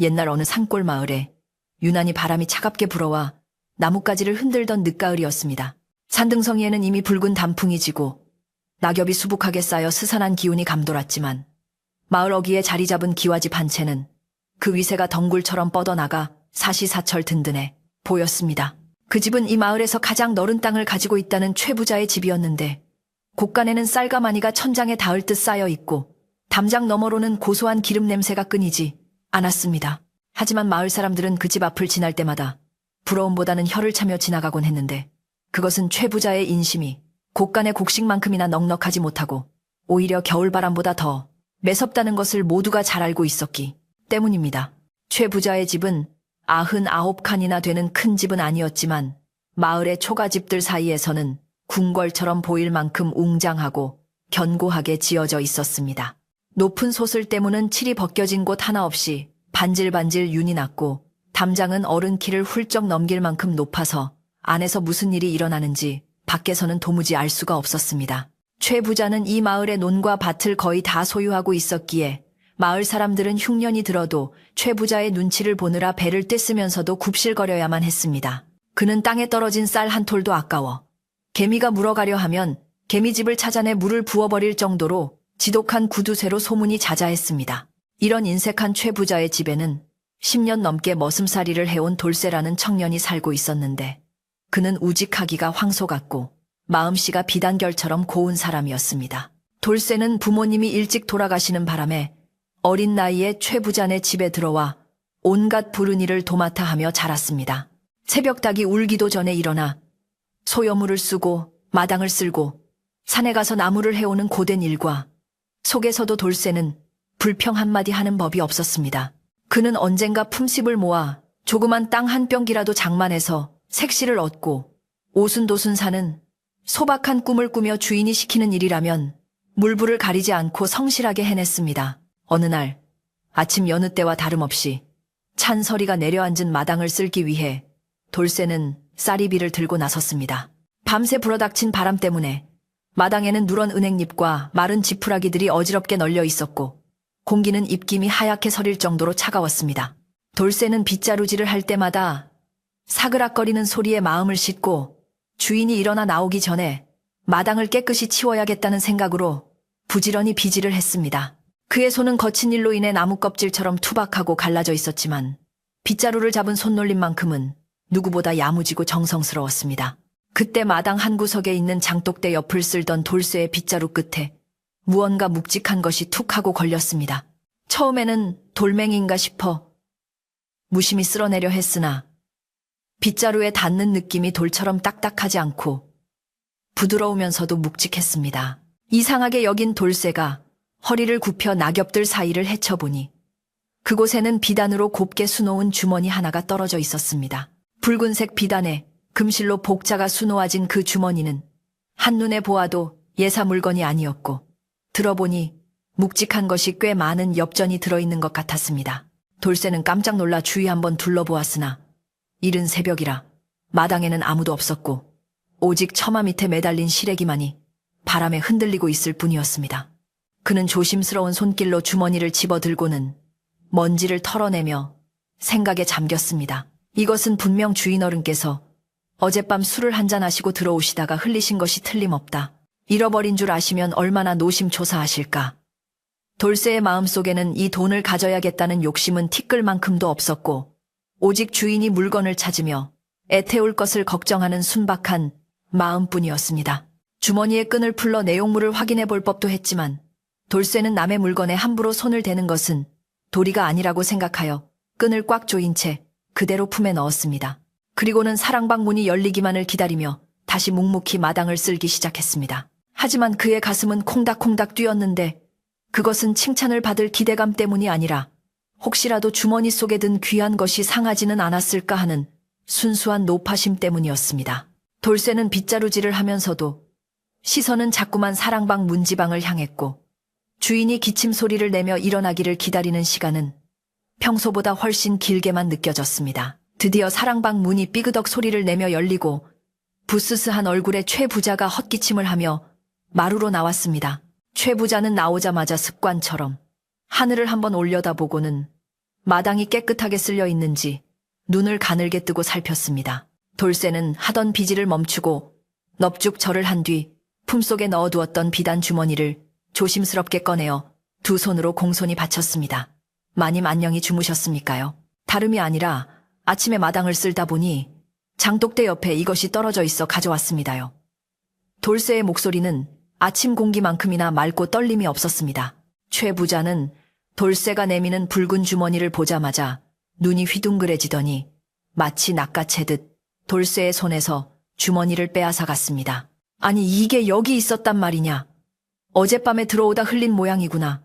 옛날 어느 산골 마을에 유난히 바람이 차갑게 불어와 나뭇가지를 흔들던 늦가을이었습니다. 산등성이에는 이미 붉은 단풍이 지고 낙엽이 수북하게 쌓여 스산한 기운이 감돌았지만 마을 어귀에 자리 잡은 기와집 한 채는 그 위세가 덩굴처럼 뻗어나가 사시사철 든든해 보였습니다. 그 집은 이 마을에서 가장 넓은 땅을 가지고 있다는 최부자의 집이었는데 곳간에는 쌀가마니가 천장에 닿을 듯 쌓여 있고 담장 너머로는 고소한 기름 냄새가 끊이지 않았습니다. 하지만 마을 사람들은 그 집 앞을 지날 때마다 부러움보다는 혀를 차며 지나가곤 했는데 그것은 최부자의 인심이 곳간의 곡식만큼이나 넉넉하지 못하고 오히려 겨울바람보다 더 매섭다는 것을 모두가 잘 알고 있었기 때문입니다. 최부자의 집은 99칸이나 되는 큰 집은 아니었지만 마을의 초가집들 사이에서는 궁궐처럼 보일 만큼 웅장하고 견고하게 지어져 있었습니다. 높은 솥을 때무는 칠이 벗겨진 곳 하나 없이 반질반질 윤이 났고 담장은 어른 키를 훌쩍 넘길 만큼 높아서 안에서 무슨 일이 일어나는지 밖에서는 도무지 알 수가 없었습니다. 최 부자는 이 마을의 논과 밭을 거의 다 소유하고 있었기에 마을 사람들은 흉년이 들어도 최 부자의 눈치를 보느라 배를 떼쓰면서도 굽실거려야만 했습니다. 그는 땅에 떨어진 쌀 한 톨도 아까워 개미가 물어가려 하면 개미집을 찾아내 물을 부어버릴 정도로 지독한 구두쇠로 소문이 자자했습니다. 이런 인색한 최 부자의 집에는 10년 넘게 머슴살이를 해온 돌쇠라는 청년이 살고 있었는데 그는 우직하기가 황소 같고 마음씨가 비단결처럼 고운 사람이었습니다. 돌쇠는 부모님이 일찍 돌아가시는 바람에 어린 나이에 최 부자네 집에 들어와 온갖 부른 일을 도맡아 하며 자랐습니다. 새벽 닭이 울기도 전에 일어나 소여물을 쓰고 마당을 쓸고 산에 가서 나무를 해오는 고된 일과 속에서도 돌쇠는 불평 한마디 하는 법이 없었습니다. 그는 언젠가 품씹을 모아 조그만 땅 한 뼘기라도 장만해서 색시를 얻고 오순도순 사는 소박한 꿈을 꾸며 주인이 시키는 일이라면 물불을 가리지 않고 성실하게 해냈습니다. 어느 날 아침 여느 때와 다름없이 찬 서리가 내려앉은 마당을 쓸기 위해 돌쇠는 쌀이비를 들고 나섰습니다. 밤새 불어닥친 바람 때문에 마당에는 누런 은행잎과 마른 지푸라기들이 어지럽게 널려 있었고 공기는 입김이 하얗게 서릴 정도로 차가웠습니다. 돌쇠는 빗자루질을 할 때마다 사그락거리는 소리에 마음을 싣고 주인이 일어나 나오기 전에 마당을 깨끗이 치워야겠다는 생각으로 부지런히 비질을 했습니다. 그의 손은 거친 일로 인해 나무 껍질처럼 투박하고 갈라져 있었지만 빗자루를 잡은 손놀림만큼은 누구보다 야무지고 정성스러웠습니다. 그때 마당 한 구석에 있는 장독대 옆을 쓸던 돌쇠의 빗자루 끝에 무언가 묵직한 것이 툭 하고 걸렸습니다. 처음에는 돌멩이인가 싶어 무심히 쓸어내려 했으나 빗자루에 닿는 느낌이 돌처럼 딱딱하지 않고 부드러우면서도 묵직했습니다. 이상하게 여긴 돌쇠가 허리를 굽혀 낙엽들 사이를 헤쳐보니 그곳에는 비단으로 곱게 수놓은 주머니 하나가 떨어져 있었습니다. 붉은색 비단에 금실로 복자가 수놓아진 그 주머니는 한눈에 보아도 예사 물건이 아니었고 들어보니 묵직한 것이 꽤 많은 엽전이 들어있는 것 같았습니다. 돌쇠는 깜짝 놀라 주위 한번 둘러보았으나 이른 새벽이라 마당에는 아무도 없었고 오직 처마 밑에 매달린 시래기만이 바람에 흔들리고 있을 뿐이었습니다. 그는 조심스러운 손길로 주머니를 집어들고는 먼지를 털어내며 생각에 잠겼습니다. 이것은 분명 주인 어른께서 어젯밤 술을 한잔 하시고 들어오시다가 흘리신 것이 틀림없다. 잃어버린 줄 아시면 얼마나 노심초사하실까. 돌쇠의 마음속에는 이 돈을 가져야겠다는 욕심은 티끌만큼도 없었고 오직 주인이 물건을 찾으며 애태울 것을 걱정하는 순박한 마음뿐이었습니다. 주머니의 끈을 풀러 내용물을 확인해 볼 법도 했지만 돌쇠는 남의 물건에 함부로 손을 대는 것은 도리가 아니라고 생각하여 끈을 꽉 조인 채 그대로 품에 넣었습니다. 그리고는 사랑방 문이 열리기만을 기다리며 다시 묵묵히 마당을 쓸기 시작했습니다. 하지만 그의 가슴은 콩닥콩닥 뛰었는데 그것은 칭찬을 받을 기대감 때문이 아니라 혹시라도 주머니 속에 든 귀한 것이 상하지는 않았을까 하는 순수한 노파심 때문이었습니다. 돌쇠는 빗자루질을 하면서도 시선은 자꾸만 사랑방 문지방을 향했고 주인이 기침 소리를 내며 일어나기를 기다리는 시간은 평소보다 훨씬 길게만 느껴졌습니다. 드디어 사랑방 문이 삐그덕 소리를 내며 열리고 부스스한 얼굴에 최 부자가 헛기침을 하며 마루로 나왔습니다. 최 부자는 나오자마자 습관처럼 하늘을 한번 올려다보고는 마당이 깨끗하게 쓸려 있는지 눈을 가늘게 뜨고 살폈습니다. 돌쇠는 하던 비질을 멈추고 넙죽 절을 한 뒤 품속에 넣어두었던 비단 주머니를 조심스럽게 꺼내어 두 손으로 공손히 받쳤습니다. 마님 안녕히 주무셨습니까요? 다름이 아니라 아침에 마당을 쓸다 보니 장독대 옆에 이것이 떨어져 있어 가져왔습니다요. 돌쇠의 목소리는 아침 공기만큼이나 맑고 떨림이 없었습니다. 최 부자는 돌쇠가 내미는 붉은 주머니를 보자마자 눈이 휘둥그레지더니 마치 낚아채듯 돌쇠의 손에서 주머니를 빼앗아 갔습니다. 아니 이게 여기 있었단 말이냐. 어젯밤에 들어오다 흘린 모양이구나.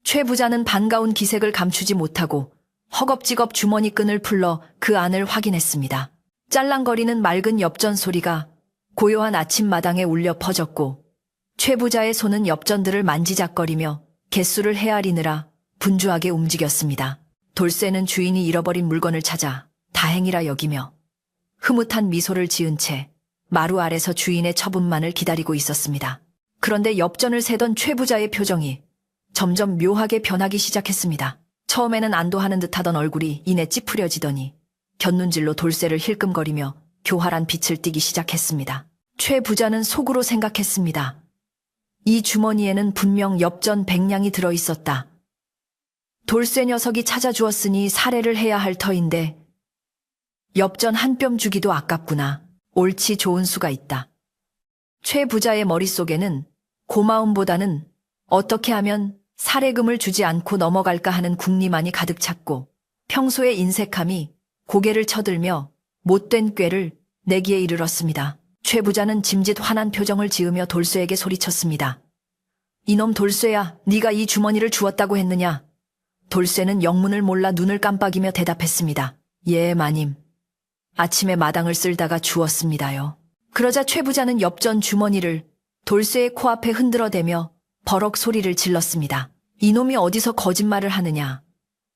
최 부자는 반가운 기색을 감추지 못하고 허겁지겁 주머니 끈을 풀러 그 안을 확인했습니다. 짤랑거리는 맑은 엽전 소리가 고요한 아침마당에 울려 퍼졌고 최 부자의 손은 엽전들을 만지작거리며 개수를 헤아리느라 분주하게 움직였습니다. 돌쇠는 주인이 잃어버린 물건을 찾아 다행이라 여기며 흐뭇한 미소를 지은 채 마루 아래서 주인의 처분만을 기다리고 있었습니다. 그런데 엽전을 세던 최 부자의 표정이 점점 묘하게 변하기 시작했습니다. 처음에는 안도하는 듯하던 얼굴이 이내 찌푸려지더니 곁눈질로 돌쇠를 힐끔거리며 교활한 빛을 띠기 시작했습니다. 최 부자는 속으로 생각했습니다. 이 주머니에는 분명 엽전 100냥이 들어있었다. 돌쇠 녀석이 찾아주었으니 살해를 해야 할 터인데 엽전 한 뼘 주기도 아깝구나. 옳지 좋은 수가 있다. 최 부자의 머릿속에는 고마움보다는 어떻게 하면 살해금을 주지 않고 넘어갈까 하는 궁리만이 가득 찼고 평소의 인색함이 고개를 쳐들며 못된 꾀를 내기에 이르렀습니다. 최 부자는 짐짓 화난 표정을 지으며 돌쇠에게 소리쳤습니다. 이놈 돌쇠야, 네가 이 주머니를 주었다고 했느냐? 돌쇠는 영문을 몰라 눈을 깜빡이며 대답했습니다. 예, 마님. 아침에 마당을 쓸다가 주었습니다요. 그러자 최 부자는 엽전 주머니를 돌쇠의 코앞에 흔들어대며 버럭 소리를 질렀습니다. 이놈이 어디서 거짓말을 하느냐.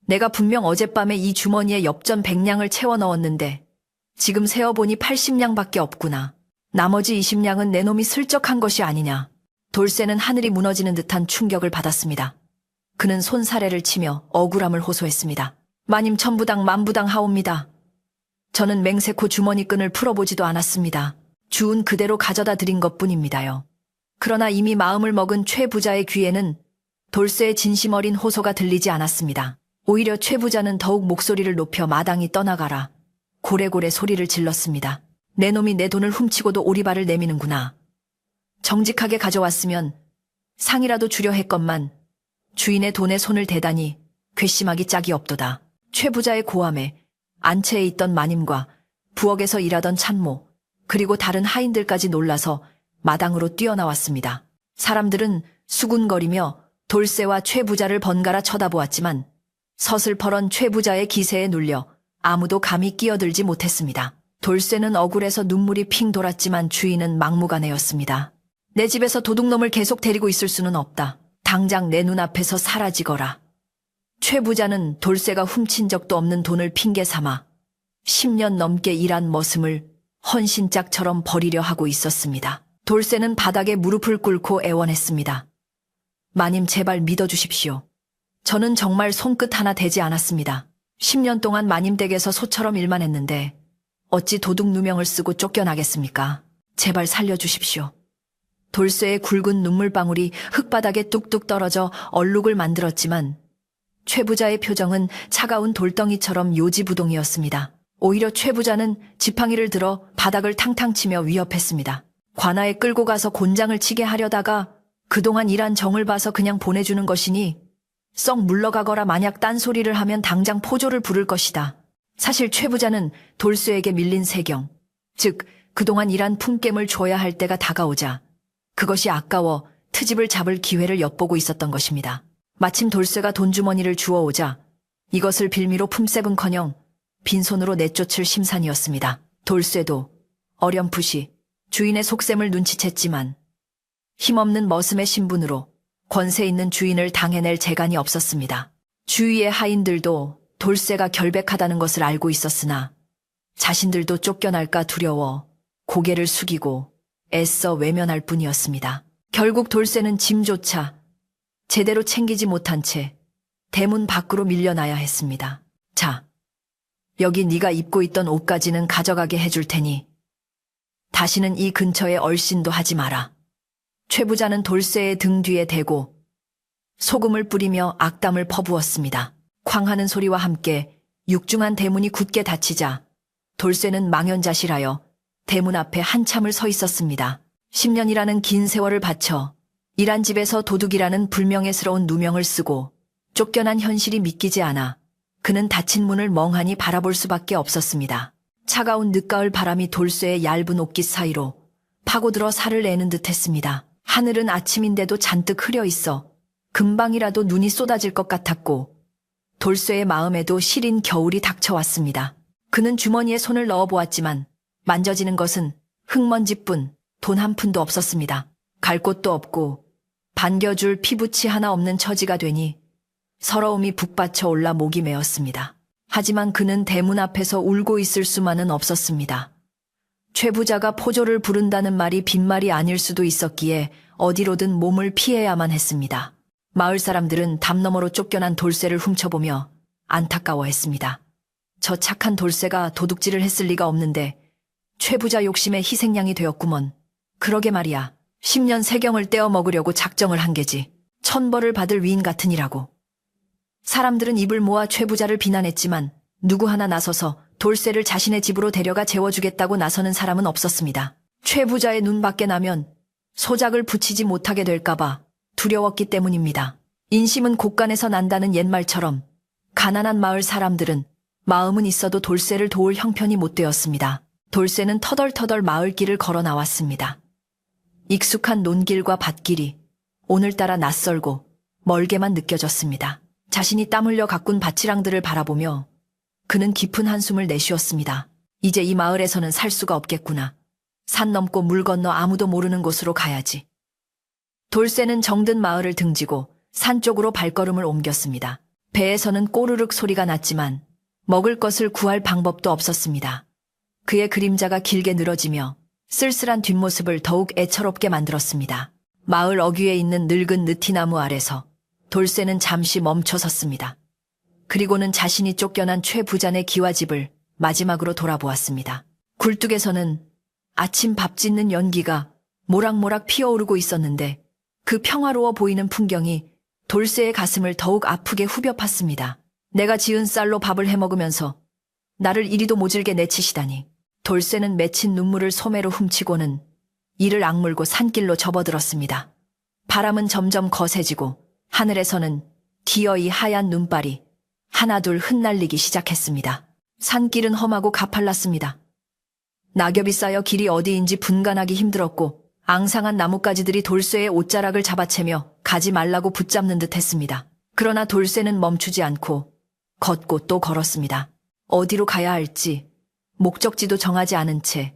내가 분명 어젯밤에 이 주머니에 엽전 100냥을 채워 넣었는데 지금 세어보니 80냥밖에 없구나. 나머지 20냥은 내 놈이 슬쩍 한 것이 아니냐. 돌쇠는 하늘이 무너지는 듯한 충격을 받았습니다. 그는 손사래를 치며 억울함을 호소했습니다. 마님 천부당 만부당 하옵니다. 저는 맹세코 주머니끈을 풀어보지도 않았습니다. 주운 그대로 가져다 드린 것뿐입니다요. 그러나 이미 마음을 먹은 최 부자의 귀에는 돌쇠의 진심 어린 호소가 들리지 않았습니다. 오히려 최 부자는 더욱 목소리를 높여 마당이 떠나가라. 고래고래 소리를 질렀습니다. 내 놈이 내 돈을 훔치고도 오리발을 내미는구나. 정직하게 가져왔으면 상이라도 주려 했건만 주인의 돈에 손을 대다니 괘씸하기 짝이 없도다. 최 부자의 고함에 안채에 있던 마님과 부엌에서 일하던 참모 그리고 다른 하인들까지 놀라서 마당으로 뛰어나왔습니다. 사람들은 수군거리며 돌쇠와 최 부자를 번갈아 쳐다보았지만 서슬퍼런 최 부자의 기세에 눌려 아무도 감히 끼어들지 못했습니다. 돌쇠는 억울해서 눈물이 핑 돌았지만 주인은 막무가내였습니다. 내 집에서 도둑놈을 계속 데리고 있을 수는 없다. 당장 내 눈앞에서 사라지거라. 최 부자는 돌쇠가 훔친 적도 없는 돈을 핑계 삼아 10년 넘게 일한 머슴을 헌신짝처럼 버리려 하고 있었습니다. 돌쇠는 바닥에 무릎을 꿇고 애원했습니다. 마님 제발 믿어주십시오. 저는 정말 손끝 하나 대지 않았습니다. 10년 동안 마님 댁에서 소처럼 일만 했는데 어찌 도둑 누명을 쓰고 쫓겨나겠습니까? 제발 살려주십시오. 돌쇠의 굵은 눈물방울이 흙바닥에 뚝뚝 떨어져 얼룩을 만들었지만 최 부자의 표정은 차가운 돌덩이처럼 요지부동이었습니다. 오히려 최 부자는 지팡이를 들어 바닥을 탕탕 치며 위협했습니다. 관아에 끌고 가서 곤장을 치게 하려다가 그동안 일한 정을 봐서 그냥 보내주는 것이니 썩 물러가거라. 만약 딴소리를 하면 당장 포조를 부를 것이다. 사실 최 부자는 돌쇠에게 밀린 세경, 즉 그동안 일한 품깸을 줘야 할 때가 다가오자 그것이 아까워 트집을 잡을 기회를 엿보고 있었던 것입니다. 마침 돌쇠가 돈주머니를 주워오자 이것을 빌미로 품삯은커녕 빈손으로 내쫓을 심산이었습니다. 돌쇠도 어렴풋이 주인의 속셈을 눈치챘지만 힘없는 머슴의 신분으로 권세 있는 주인을 당해낼 재간이 없었습니다. 주위의 하인들도 돌쇠가 결백하다는 것을 알고 있었으나 자신들도 쫓겨날까 두려워 고개를 숙이고 애써 외면할 뿐이었습니다. 결국 돌쇠는 짐조차 제대로 챙기지 못한 채 대문 밖으로 밀려나야 했습니다. 자, 여기 네가 입고 있던 옷까지는 가져가게 해줄 테니 다시는 이 근처에 얼씬도 하지 마라. 최 부자는 돌쇠의 등 뒤에 대고 소금을 뿌리며 악담을 퍼부었습니다. 쾅하는 소리와 함께 육중한 대문이 굳게 닫히자 돌쇠는 망연자실하여 대문 앞에 한참을 서 있었습니다. 10년이라는 긴 세월을 바쳐 일한 집에서 도둑이라는 불명예스러운 누명을 쓰고 쫓겨난 현실이 믿기지 않아 그는 닫힌 문을 멍하니 바라볼 수밖에 없었습니다. 차가운 늦가을 바람이 돌쇠의 얇은 옷깃 사이로 파고들어 살을 내는 듯했습니다. 하늘은 아침인데도 잔뜩 흐려 있어 금방이라도 눈이 쏟아질 것 같았고 돌쇠의 마음에도 시린 겨울이 닥쳐왔습니다. 그는 주머니에 손을 넣어보았지만 만져지는 것은 흙먼지뿐 돈 한 푼도 없었습니다. 갈 곳도 없고 반겨줄 피부치 하나 없는 처지가 되니 서러움이 북받쳐 올라 목이 메었습니다. 하지만 그는 대문 앞에서 울고 있을 수만은 없었습니다. 최 부자가 포조를 부른다는 말이 빈말이 아닐 수도 있었기에 어디로든 몸을 피해야만 했습니다. 마을 사람들은 담 너머로 쫓겨난 돌쇠를 훔쳐보며 안타까워했습니다. 저 착한 돌쇠가 도둑질을 했을 리가 없는데 최 부자 욕심에 희생양이 되었구먼. 그러게 말이야. 10년 세경을 떼어 먹으려고 작정을 한 게지. 천벌을 받을 위인 같으니라고. 사람들은 입을 모아 최 부자를 비난했지만 누구 하나 나서서 돌쇠를 자신의 집으로 데려가 재워주겠다고 나서는 사람은 없었습니다. 최 부자의 눈 밖에 나면 소작을 붙이지 못하게 될까봐 두려웠기 때문입니다. 인심은 곳간에서 난다는 옛말처럼 가난한 마을 사람들은 마음은 있어도 돌쇠를 도울 형편이 못 되었습니다. 돌쇠는 터덜터덜 마을길을 걸어 나왔습니다. 익숙한 논길과 밭길이 오늘따라 낯설고 멀게만 느껴졌습니다. 자신이 땀 흘려 가꾼 밭이랑들을 바라보며 그는 깊은 한숨을 내쉬었습니다. 이제 이 마을에서는 살 수가 없겠구나. 산 넘고 물 건너 아무도 모르는 곳으로 가야지. 돌쇠는 정든 마을을 등지고 산 쪽으로 발걸음을 옮겼습니다. 배에서는 꼬르륵 소리가 났지만 먹을 것을 구할 방법도 없었습니다. 그의 그림자가 길게 늘어지며 쓸쓸한 뒷모습을 더욱 애처롭게 만들었습니다. 마을 어귀에 있는 늙은 느티나무 아래서 돌쇠는 잠시 멈춰 섰습니다. 그리고는 자신이 쫓겨난 최 부자의 기와집을 마지막으로 돌아보았습니다. 굴뚝에서는 아침 밥 짓는 연기가 모락모락 피어오르고 있었는데 그 평화로워 보이는 풍경이 돌쇠의 가슴을 더욱 아프게 후벼 팠습니다. 내가 지은 쌀로 밥을 해먹으면서 나를 이리도 모질게 내치시다니. 돌쇠는 맺힌 눈물을 소매로 훔치고는 이를 악물고 산길로 접어들었습니다. 바람은 점점 거세지고 하늘에서는 기어이 하얀 눈발이 하나둘 흩날리기 시작했습니다. 산길은 험하고 가팔랐습니다. 낙엽이 쌓여 길이 어디인지 분간하기 힘들었고 앙상한 나뭇가지들이 돌쇠의 옷자락을 잡아채며 가지 말라고 붙잡는 듯 했습니다. 그러나 돌쇠는 멈추지 않고 걷고 또 걸었습니다. 어디로 가야 할지 목적지도 정하지 않은 채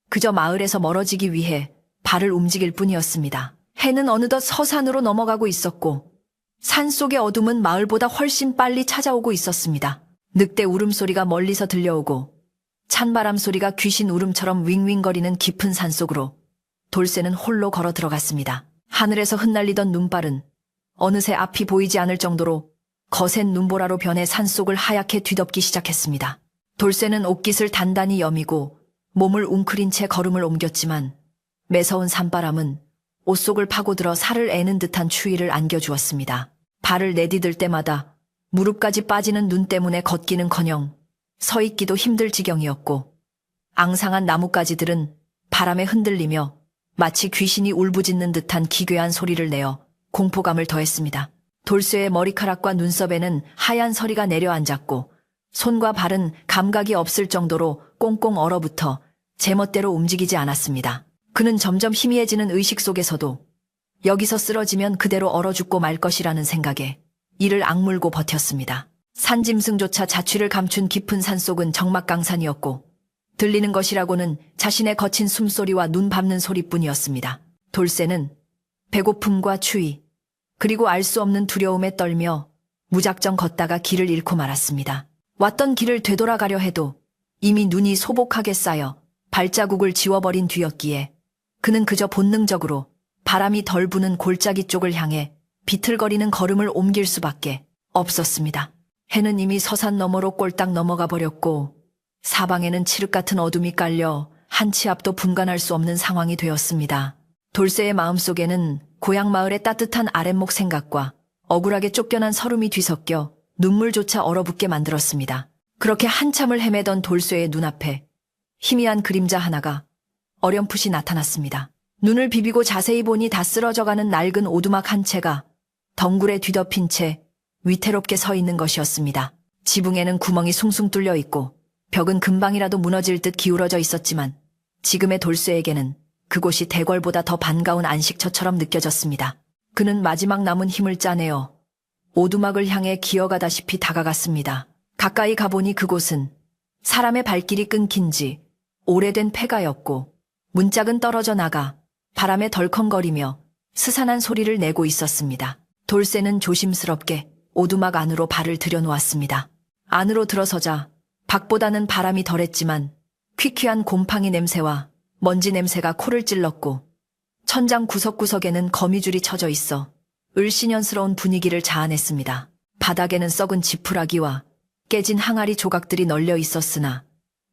그저 마을에서 멀어지기 위해 발을 움직일 뿐이었습니다. 해는 어느덧 서산으로 넘어가고 있었고 산속의 어둠은 마을보다 훨씬 빨리 찾아오고 있었습니다. 늑대 울음소리가 멀리서 들려오고 찬바람 소리가 귀신 울음처럼 윙윙거리는 깊은 산속으로 돌쇠는 홀로 걸어 들어갔습니다. 하늘에서 흩날리던 눈발은 어느새 앞이 보이지 않을 정도로 거센 눈보라로 변해 산속을 하얗게 뒤덮기 시작했습니다. 돌쇠는 옷깃을 단단히 여미고 몸을 웅크린 채 걸음을 옮겼지만 매서운 산바람은 옷 속을 파고들어 살을 애는 듯한 추위를 안겨주었습니다. 발을 내디딜 때마다 무릎까지 빠지는 눈 때문에 걷기는커녕 서 있기도 힘들 지경이었고 앙상한 나뭇가지들은 바람에 흔들리며 마치 귀신이 울부짖는 듯한 기괴한 소리를 내어 공포감을 더했습니다. 돌쇠의 머리카락과 눈썹에는 하얀 서리가 내려앉았고 손과 발은 감각이 없을 정도로 꽁꽁 얼어붙어 제멋대로 움직이지 않았습니다. 그는 점점 희미해지는 의식 속에서도 여기서 쓰러지면 그대로 얼어 죽고 말 것이라는 생각에 이를 악물고 버텼습니다. 산짐승조차 자취를 감춘 깊은 산속은 적막강산이었고 들리는 것이라고는 자신의 거친 숨소리와 눈 밟는 소리뿐이었습니다. 돌쇠는 배고픔과 추위 그리고 알 수 없는 두려움에 떨며 무작정 걷다가 길을 잃고 말았습니다. 왔던 길을 되돌아가려 해도 이미 눈이 소복하게 쌓여 발자국을 지워버린 뒤였기에 그는 그저 본능적으로 바람이 덜 부는 골짜기 쪽을 향해 비틀거리는 걸음을 옮길 수밖에 없었습니다. 해는 이미 서산 너머로 꼴딱 넘어가 버렸고 사방에는 칠흑 같은 어둠이 깔려 한 치 앞도 분간할 수 없는 상황이 되었습니다. 돌쇠의 마음속에는 고향 마을의 따뜻한 아랫목 생각과 억울하게 쫓겨난 서름이 뒤섞여 눈물조차 얼어붙게 만들었습니다. 그렇게 한참을 헤매던 돌쇠의 눈앞에 희미한 그림자 하나가 어렴풋이 나타났습니다. 눈을 비비고 자세히 보니 다 쓰러져가는 낡은 오두막 한 채가 덩굴에 뒤덮인 채 위태롭게 서 있는 것이었습니다. 지붕에는 구멍이 숭숭 뚫려 있고 벽은 금방이라도 무너질 듯 기울어져 있었지만 지금의 돌쇠에게는 그곳이 대궐보다 더 반가운 안식처처럼 느껴졌습니다. 그는 마지막 남은 힘을 짜내어 오두막을 향해 기어가다시피 다가갔습니다. 가까이 가보니 그곳은 사람의 발길이 끊긴 지 오래된 폐가였고 문짝은 떨어져 나가 바람에 덜컹거리며 스산한 소리를 내고 있었습니다. 돌쇠는 조심스럽게 오두막 안으로 발을 들여놓았습니다. 안으로 들어서자 밖보다는 바람이 덜했지만 퀴퀴한 곰팡이 냄새와 먼지 냄새가 코를 찔렀고 천장 구석구석에는 거미줄이 쳐져 있어 을씨년스러운 분위기를 자아냈습니다. 바닥에는 썩은 지푸라기와 깨진 항아리 조각들이 널려 있었으나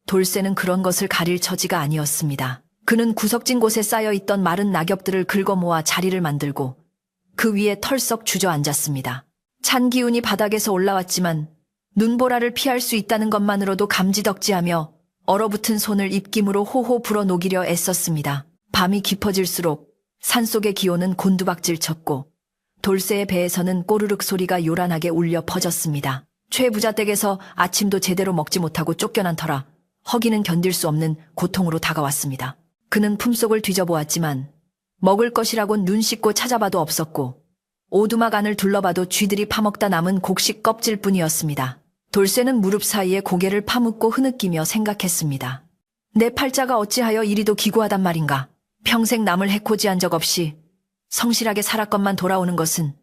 돌쇠는 그런 것을 가릴 처지가 아니었습니다. 그는 구석진 곳에 쌓여있던 마른 낙엽들을 긁어모아 자리를 만들고 그 위에 털썩 주저앉았습니다. 찬 기운이 바닥에서 올라왔지만 눈보라를 피할 수 있다는 것만으로도 감지덕지하며 얼어붙은 손을 입김으로 호호 불어녹이려 애썼습니다. 밤이 깊어질수록 산속의 기온은 곤두박질 쳤고 돌쇠의 배에서는 꼬르륵 소리가 요란하게 울려 퍼졌습니다. 최부자 댁에서 아침도 제대로 먹지 못하고 쫓겨난 터라 허기는 견딜 수 없는 고통으로 다가왔습니다. 그는 품속을 뒤져보았지만 먹을 것이라곤 눈 씻고 찾아봐도 없었고 오두막 안을 둘러봐도 쥐들이 파먹다 남은 곡식 껍질뿐이었습니다. 돌쇠는 무릎 사이에 고개를 파묻고 흐느끼며 생각했습니다. 내 팔자가 어찌하여 이리도 기구하단 말인가. 평생 남을 해코지한 적 없이 성실하게 살았건만 돌아오는 것은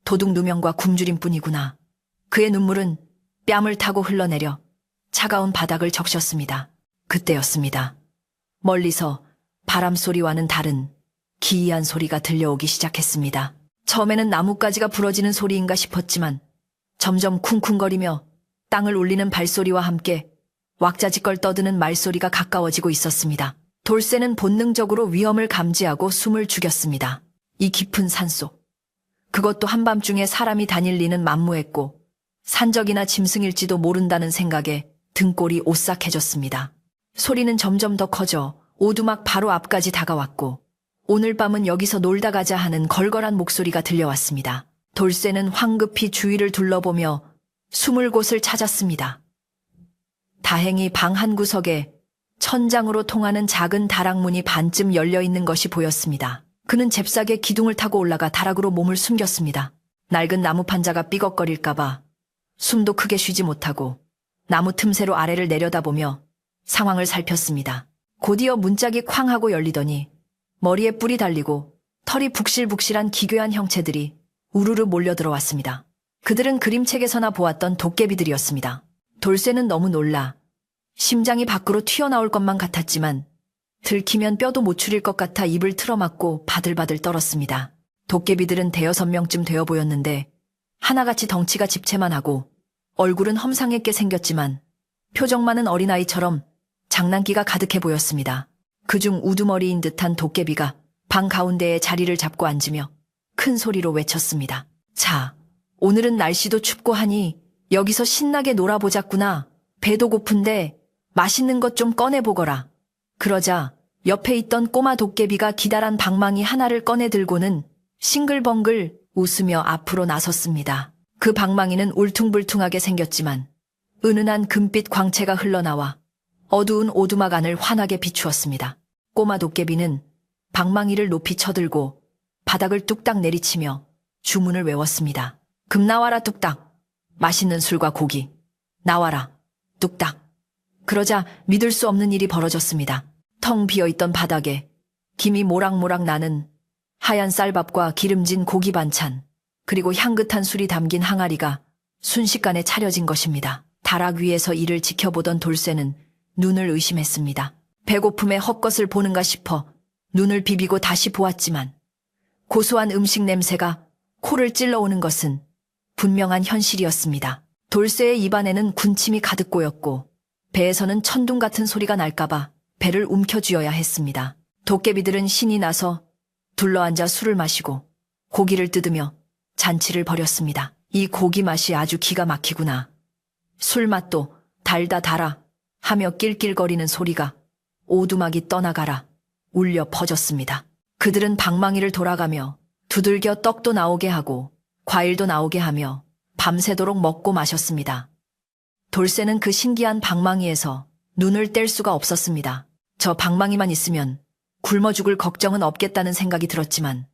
도둑 누명과 굶주림뿐이구나. 그의 눈물은 뺨을 타고 흘러내려 차가운 바닥을 적셨습니다. 그때였습니다. 멀리서 바람 소리와는 다른 기이한 소리가 들려오기 시작했습니다. 처음에는 나뭇가지가 부러지는 소리인가 싶었지만 점점 쿵쿵거리며 땅을 울리는 발소리와 함께 왁자지껄 떠드는 말소리가 가까워지고 있었습니다. 돌쇠는 본능적으로 위험을 감지하고 숨을 죽였습니다. 이 깊은 산속, 그것도 한밤중에 사람이 다닐 리는 만무했고 산적이나 짐승일지도 모른다는 생각에 등골이 오싹해졌습니다. 소리는 점점 더 커져 오두막 바로 앞까지 다가왔고 오늘 밤은 여기서 놀다 가자 하는 걸걸한 목소리가 들려왔습니다. 돌쇠는 황급히 주위를 둘러보며 숨을 곳을 찾았습니다. 다행히 방 한 구석에 천장으로 통하는 작은 다락문이 반쯤 열려있는 것이 보였습니다. 그는 잽싸게 기둥을 타고 올라가 다락으로 몸을 숨겼습니다. 낡은 나무 판자가 삐걱거릴까봐 숨도 크게 쉬지 못하고 나무 틈새로 아래를 내려다보며 상황을 살폈습니다. 곧이어 문짝이 쾅 하고 열리더니 머리에 뿔이 달리고 털이 북실북실한 기괴한 형체들이 우르르 몰려들어왔습니다. 그들은 그림책에서나 보았던 도깨비들이었습니다. 돌쇠는 너무 놀라 심장이 밖으로 튀어나올 것만 같았지만 들키면 뼈도 못 추릴 것 같아 입을 틀어막고 바들바들 떨었습니다. 도깨비들은 대여섯 명쯤 되어 보였는데 하나같이 덩치가 집채만 하고 얼굴은 험상했게 생겼지만 표정만은 어린아이처럼 장난기가 가득해 보였습니다. 그중 우두머리인 듯한 도깨비가 방 가운데에 자리를 잡고 앉으며 큰 소리로 외쳤습니다. 자, 오늘은 날씨도 춥고 하니 여기서 신나게 놀아보자꾸나. 배도 고픈데 맛있는 것 좀 꺼내보거라. 그러자 옆에 있던 꼬마 도깨비가 기다란 방망이 하나를 꺼내 들고는 싱글벙글 웃으며 앞으로 나섰습니다. 그 방망이는 울퉁불퉁하게 생겼지만 은은한 금빛 광채가 흘러나와 어두운 오두막 안을 환하게 비추었습니다. 꼬마 도깨비는 방망이를 높이 쳐들고 바닥을 뚝딱 내리치며 주문을 외웠습니다. 금 나와라 뚝딱. 맛있는 술과 고기. 나와라 뚝딱. 그러자 믿을 수 없는 일이 벌어졌습니다. 텅 비어있던 바닥에 김이 모락모락 나는 하얀 쌀밥과 기름진 고기 반찬, 그리고 향긋한 술이 담긴 항아리가 순식간에 차려진 것입니다. 다락 위에서 이를 지켜보던 돌쇠는 눈을 의심했습니다. 배고픔에 헛것을 보는가 싶어 눈을 비비고 다시 보았지만 고소한 음식 냄새가 코를 찔러오는 것은 분명한 현실이었습니다. 돌쇠의 입안에는 군침이 가득 고였고 배에서는 천둥 같은 소리가 날까봐 배를 움켜쥐어야 했습니다. 도깨비들은 신이 나서 둘러앉아 술을 마시고 고기를 뜯으며 잔치를 벌였습니다. 이 고기 맛이 아주 기가 막히구나. 술 맛도 달다 달아 하며 낄낄거리는 소리가 오두막이 떠나가라 울려 퍼졌습니다. 그들은 방망이를 돌아가며 두들겨 떡도 나오게 하고 과일도 나오게 하며 밤새도록 먹고 마셨습니다. 돌쇠는 그 신기한 방망이에서 눈을 뗄 수가 없었습니다. 저 방망이만 있으면 굶어 죽을 걱정은 없겠다는 생각이 들었지만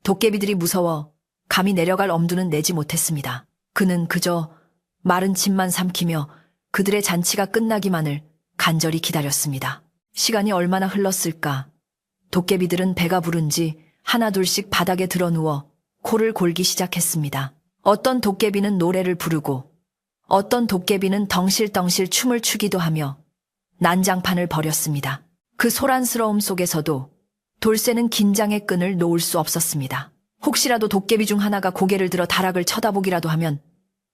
도깨비들이 무서워 감히 내려갈 엄두는 내지 못했습니다. 그는 그저 마른 침만 삼키며 그들의 잔치가 끝나기만을 간절히 기다렸습니다. 시간이 얼마나 흘렀을까? 도깨비들은 배가 부른지 하나둘씩 바닥에 드러누워 코를 골기 시작했습니다. 어떤 도깨비는 노래를 부르고 어떤 도깨비는 덩실덩실 춤을 추기도 하며 난장판을 벌였습니다. 그 소란스러움 속에서도 돌쇠는 긴장의 끈을 놓을 수 없었습니다. 혹시라도 도깨비 중 하나가 고개를 들어 다락을 쳐다보기라도 하면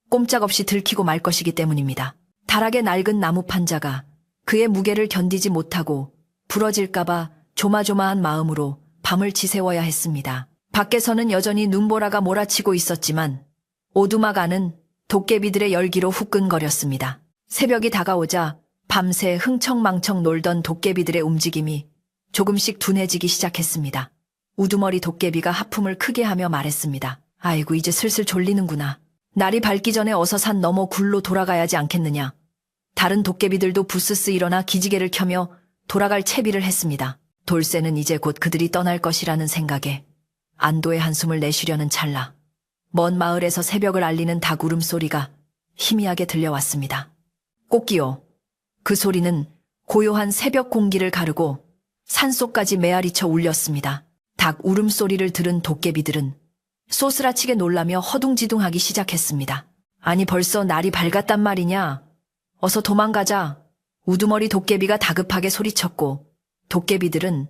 꼼짝없이 들키고 말 것이기 때문입니다. 다락의 낡은 나무 판자가 그의 무게를 견디지 못하고 부러질까봐 조마조마한 마음으로 밤을 지새워야 했습니다. 밖에서는 여전히 눈보라가 몰아치고 있었지만 오두막 안은 도깨비들의 열기로 후끈거렸습니다. 새벽이 다가오자 밤새 흥청망청 놀던 도깨비들의 움직임이 조금씩 둔해지기 시작했습니다. 우두머리 도깨비가 하품을 크게 하며 말했습니다. 아이고 이제 슬슬 졸리는구나. 날이 밝기 전에 어서 산 너머 굴로 돌아가야지 않겠느냐. 다른 도깨비들도 부스스 일어나 기지개를 켜며 돌아갈 채비를 했습니다. 돌쇠는 이제 곧 그들이 떠날 것이라는 생각에 안도의 한숨을 내쉬려는 찰나 먼 마을에서 새벽을 알리는 닭 울음소리가 희미하게 들려왔습니다. 꽃기요. 그 소리는 고요한 새벽 공기를 가르고 산속까지 메아리쳐 울렸습니다. 닭 울음소리를 들은 도깨비들은 쏘스라치게 놀라며 허둥지둥하기 시작했습니다. 아니 벌써 날이 밝았단 말이냐. 어서 도망가자. 우두머리 도깨비가 다급하게 소리쳤고 도깨비들은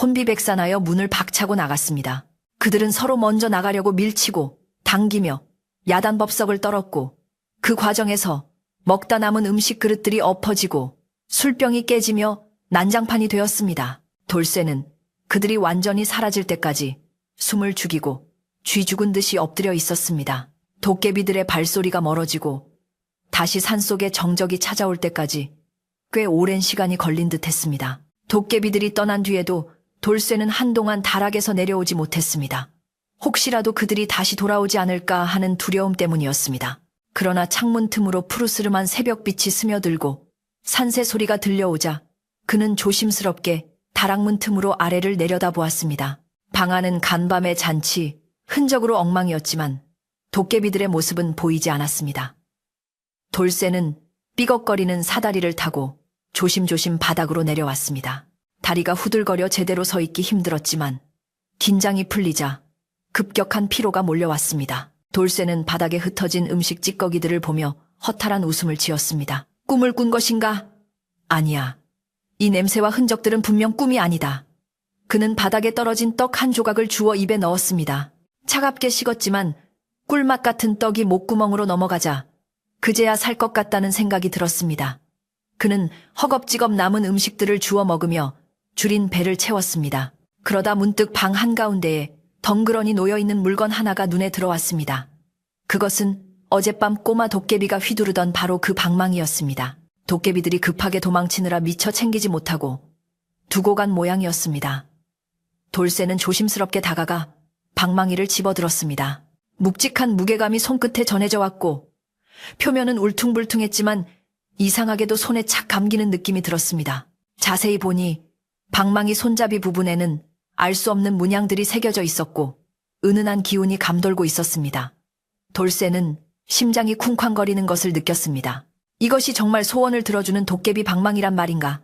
혼비백산하여 문을 박차고 나갔습니다. 그들은 서로 먼저 나가려고 밀치고 당기며 야단법석을 떨었고 그 과정에서 먹다 남은 음식 그릇들이 엎어지고 술병이 깨지며 난장판이 되었습니다. 돌쇠는 그들이 완전히 사라질 때까지 숨을 죽이고 쥐 죽은 듯이 엎드려 있었습니다. 도깨비들의 발소리가 멀어지고 다시 산속에 정적이 찾아올 때까지 꽤 오랜 시간이 걸린 듯 했습니다. 도깨비들이 떠난 뒤에도 돌쇠는 한동안 다락에서 내려오지 못했습니다. 혹시라도 그들이 다시 돌아오지 않을까 하는 두려움 때문이었습니다. 그러나 창문 틈으로 푸르스름한 새벽빛이 스며들고 산새 소리가 들려오자 그는 조심스럽게 다락문 틈으로 아래를 내려다보았습니다. 방 안은 간밤의 잔치, 흔적으로 엉망이었지만 도깨비들의 모습은 보이지 않았습니다. 돌쇠는 삐걱거리는 사다리를 타고 조심조심 바닥으로 내려왔습니다. 다리가 후들거려 제대로 서 있기 힘들었지만 긴장이 풀리자 급격한 피로가 몰려왔습니다. 돌쇠는 바닥에 흩어진 음식 찌꺼기들을 보며 허탈한 웃음을 지었습니다. 꿈을 꾼 것인가? 아니야. 이 냄새와 흔적들은 분명 꿈이 아니다. 그는 바닥에 떨어진 떡 한 조각을 주워 입에 넣었습니다. 차갑게 식었지만 꿀맛 같은 떡이 목구멍으로 넘어가자 그제야 살 것 같다는 생각이 들었습니다. 그는 허겁지겁 남은 음식들을 주워 먹으며 줄인 배를 채웠습니다. 그러다 문득 방 한가운데에 덩그러니 놓여있는 물건 하나가 눈에 들어왔습니다. 그것은 어젯밤 꼬마 도깨비가 휘두르던 바로 그 방망이였습니다. 도깨비들이 급하게 도망치느라 미처 챙기지 못하고 두고 간 모양이었습니다. 돌쇠는 조심스럽게 다가가 방망이를 집어들었습니다. 묵직한 무게감이 손끝에 전해져 왔고 표면은 울퉁불퉁했지만 이상하게도 손에 착 감기는 느낌이 들었습니다. 자세히 보니 방망이 손잡이 부분에는 알 수 없는 문양들이 새겨져 있었고 은은한 기운이 감돌고 있었습니다. 돌쇠는 심장이 쿵쾅거리는 것을 느꼈습니다. 이것이 정말 소원을 들어주는 도깨비 방망이란 말인가?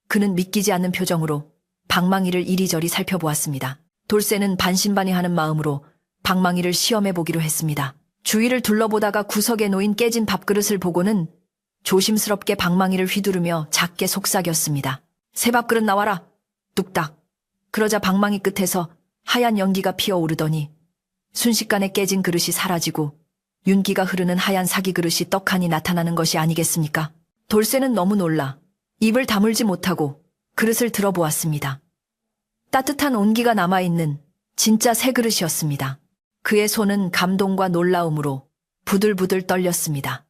그는 믿기지 않는 표정으로 방망이를 이리저리 살펴보았습니다. 돌쇠는 반신반의하는 마음으로 방망이를 시험해 보기로 했습니다. 주위를 둘러보다가 구석에 놓인 깨진 밥그릇을 보고는 조심스럽게 방망이를 휘두르며 작게 속삭였습니다. 새 밥그릇 나와라. 뚝딱. 그러자 방망이 끝에서 하얀 연기가 피어오르더니 순식간에 깨진 그릇이 사라지고 윤기가 흐르는 하얀 사기 그릇이 떡하니 나타나는 것이 아니겠습니까? 돌쇠는 너무 놀라 입을 다물지 못하고 그릇을 들어보았습니다. 따뜻한 온기가 남아있는 진짜 새 그릇이었습니다. 그의 손은 감동과 놀라움으로 부들부들 떨렸습니다.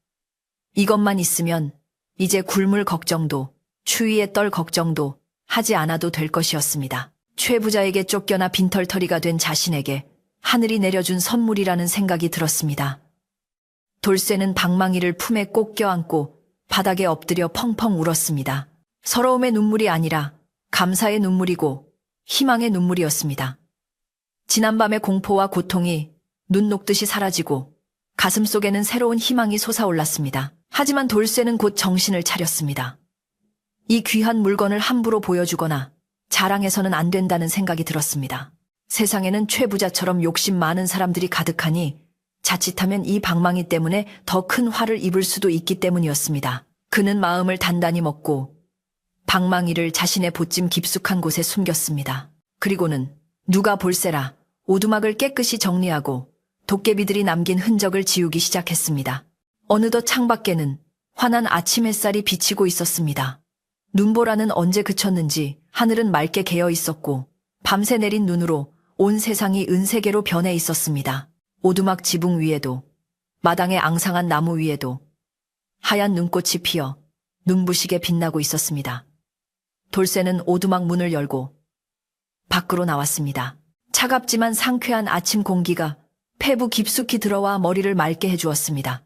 이것만 있으면 이제 굶을 걱정도 추위에 떨 걱정도 하지 않아도 될 것이었습니다. 최 부자에게 쫓겨나 빈털터리가 된 자신에게 하늘이 내려준 선물이라는 생각이 들었습니다. 돌쇠는 방망이를 품에 꼭 껴안고 바닥에 엎드려 펑펑 울었습니다. 서러움의 눈물이 아니라 감사의 눈물이고 희망의 눈물이었습니다. 지난밤의 공포와 고통이 눈 녹듯이 사라지고 가슴속에는 새로운 희망이 솟아올랐습니다. 하지만 돌쇠는 곧 정신을 차렸습니다. 이 귀한 물건을 함부로 보여주거나 자랑해서는 안 된다는 생각이 들었습니다. 세상에는 최 부자처럼 욕심 많은 사람들이 가득하니 자칫하면 이 방망이 때문에 더 큰 화를 입을 수도 있기 때문이었습니다. 그는 마음을 단단히 먹고 방망이를 자신의 보찜 깊숙한 곳에 숨겼습니다. 그리고는 누가 볼세라 오두막을 깨끗이 정리하고 도깨비들이 남긴 흔적을 지우기 시작했습니다. 어느덧 창밖에는 환한 아침 햇살이 비치고 있었습니다. 눈보라는 언제 그쳤는지 하늘은 맑게 개어 있었고 밤새 내린 눈으로 온 세상이 은세계로 변해 있었습니다. 오두막 지붕 위에도 마당의 앙상한 나무 위에도 하얀 눈꽃이 피어 눈부시게 빛나고 있었습니다. 돌쇠는 오두막 문을 열고 밖으로 나왔습니다. 차갑지만 상쾌한 아침 공기가 폐부 깊숙이 들어와 머리를 맑게 해주었습니다.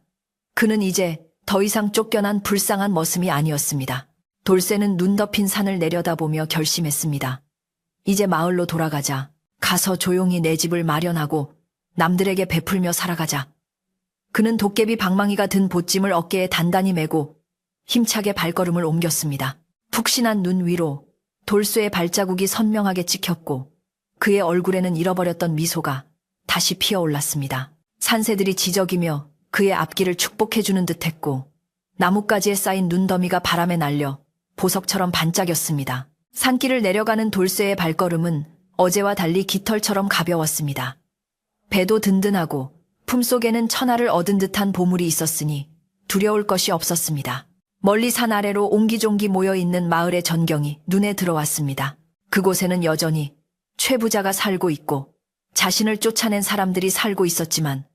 그는 이제 더 이상 쫓겨난 불쌍한 머슴이 아니었습니다. 돌쇠는 눈 덮인 산을 내려다보며 결심했습니다. 이제 마을로 돌아가자. 가서 조용히 내 집을 마련하고 남들에게 베풀며 살아가자. 그는 도깨비 방망이가 든 보찜을 어깨에 단단히 메고 힘차게 발걸음을 옮겼습니다. 푹신한 눈 위로 돌쇠의 발자국이 선명하게 찍혔고 그의 얼굴에는 잃어버렸던 미소가 다시 피어올랐습니다. 산새들이 지저귀며 그의 앞길을 축복해주는 듯했고 나뭇가지에 쌓인 눈더미가 바람에 날려 보석처럼 반짝였습니다. 산길을 내려가는 돌쇠의 발걸음은 어제와 달리 깃털처럼 가벼웠습니다. 배도 든든하고 품속에는 천하를 얻은 듯한 보물이 있었으니 두려울 것이 없었습니다. 멀리 산 아래로 옹기종기 모여있는 마을의 전경이 눈에 들어왔습니다. 그곳에는 여전히 최 부자가 살고 있고 자신을 쫓아낸 사람들이 살고 있었지만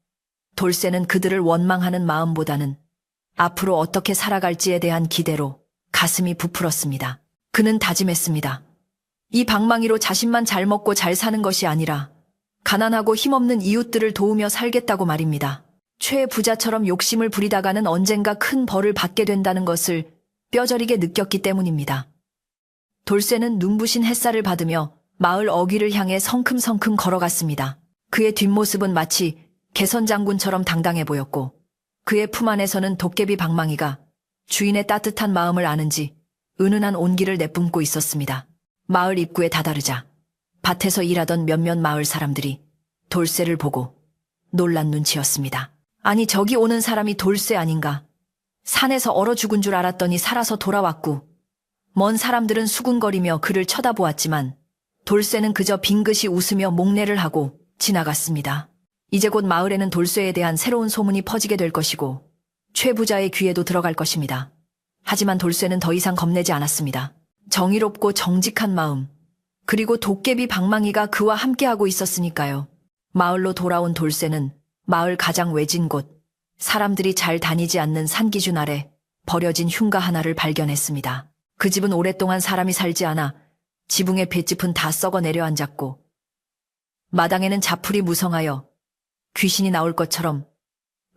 돌쇠는 그들을 원망하는 마음보다는 앞으로 어떻게 살아갈지에 대한 기대로 가슴이 부풀었습니다. 그는 다짐했습니다. 이 방망이로 자신만 잘 먹고 잘 사는 것이 아니라 가난하고 힘없는 이웃들을 도우며 살겠다고 말입니다. 최 부자처럼 욕심을 부리다가는 언젠가 큰 벌을 받게 된다는 것을 뼈저리게 느꼈기 때문입니다. 돌쇠는 눈부신 햇살을 받으며 마을 어귀를 향해 성큼성큼 걸어갔습니다. 그의 뒷모습은 마치 개선장군처럼 당당해 보였고 그의 품 안에서는 도깨비 방망이가 주인의 따뜻한 마음을 아는지 은은한 온기를 내뿜고 있었습니다. 마을 입구에 다다르자 밭에서 일하던 몇몇 마을 사람들이 돌쇠를 보고 놀란 눈치였습니다. 아니 저기 오는 사람이 돌쇠 아닌가? 산에서 얼어 죽은 줄 알았더니 살아서 돌아왔고 먼 사람들은 수군거리며 그를 쳐다보았지만 돌쇠는 그저 빙긋이 웃으며 목례를 하고 지나갔습니다. 이제 곧 마을에는 돌쇠에 대한 새로운 소문이 퍼지게 될 것이고 최 부자의 귀에도 들어갈 것입니다. 하지만 돌쇠는 더 이상 겁내지 않았습니다. 정의롭고 정직한 마음, 그리고 도깨비 방망이가 그와 함께하고 있었으니까요. 마을로 돌아온 돌쇠는 마을 가장 외진 곳, 사람들이 잘 다니지 않는 산기준 아래 버려진 흉가 하나를 발견했습니다. 그 집은 오랫동안 사람이 살지 않아 지붕의 볏짚은 다 썩어 내려앉았고 마당에는 자풀이 무성하여 귀신이 나올 것처럼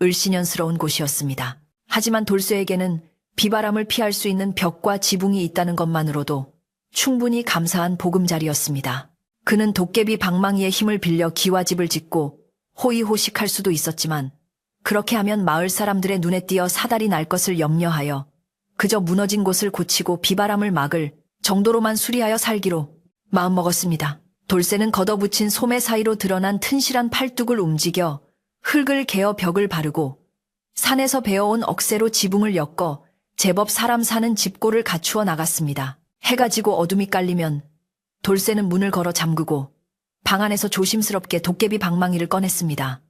을씨년스러운 곳이었습니다. 하지만 돌쇠에게는 비바람을 피할 수 있는 벽과 지붕이 있다는 것만으로도 충분히 감사한 보금자리였습니다. 그는 도깨비 방망이의 힘을 빌려 기와집을 짓고 호의호식할 수도 있었지만 그렇게 하면 마을 사람들의 눈에 띄어 사달이 날 것을 염려하여 그저 무너진 곳을 고치고 비바람을 막을 정도로만 수리하여 살기로 마음먹었습니다. 돌쇠는 걷어붙인 소매 사이로 드러난 튼실한 팔뚝을 움직여 흙을 개어 벽을 바르고 산에서 베어온 억새로 지붕을 엮어 제법 사람 사는 집골을 갖추어 나갔습니다. 해가 지고 어둠이 깔리면 돌쇠는 문을 걸어 잠그고 방 안에서 조심스럽게 도깨비 방망이를 꺼냈습니다.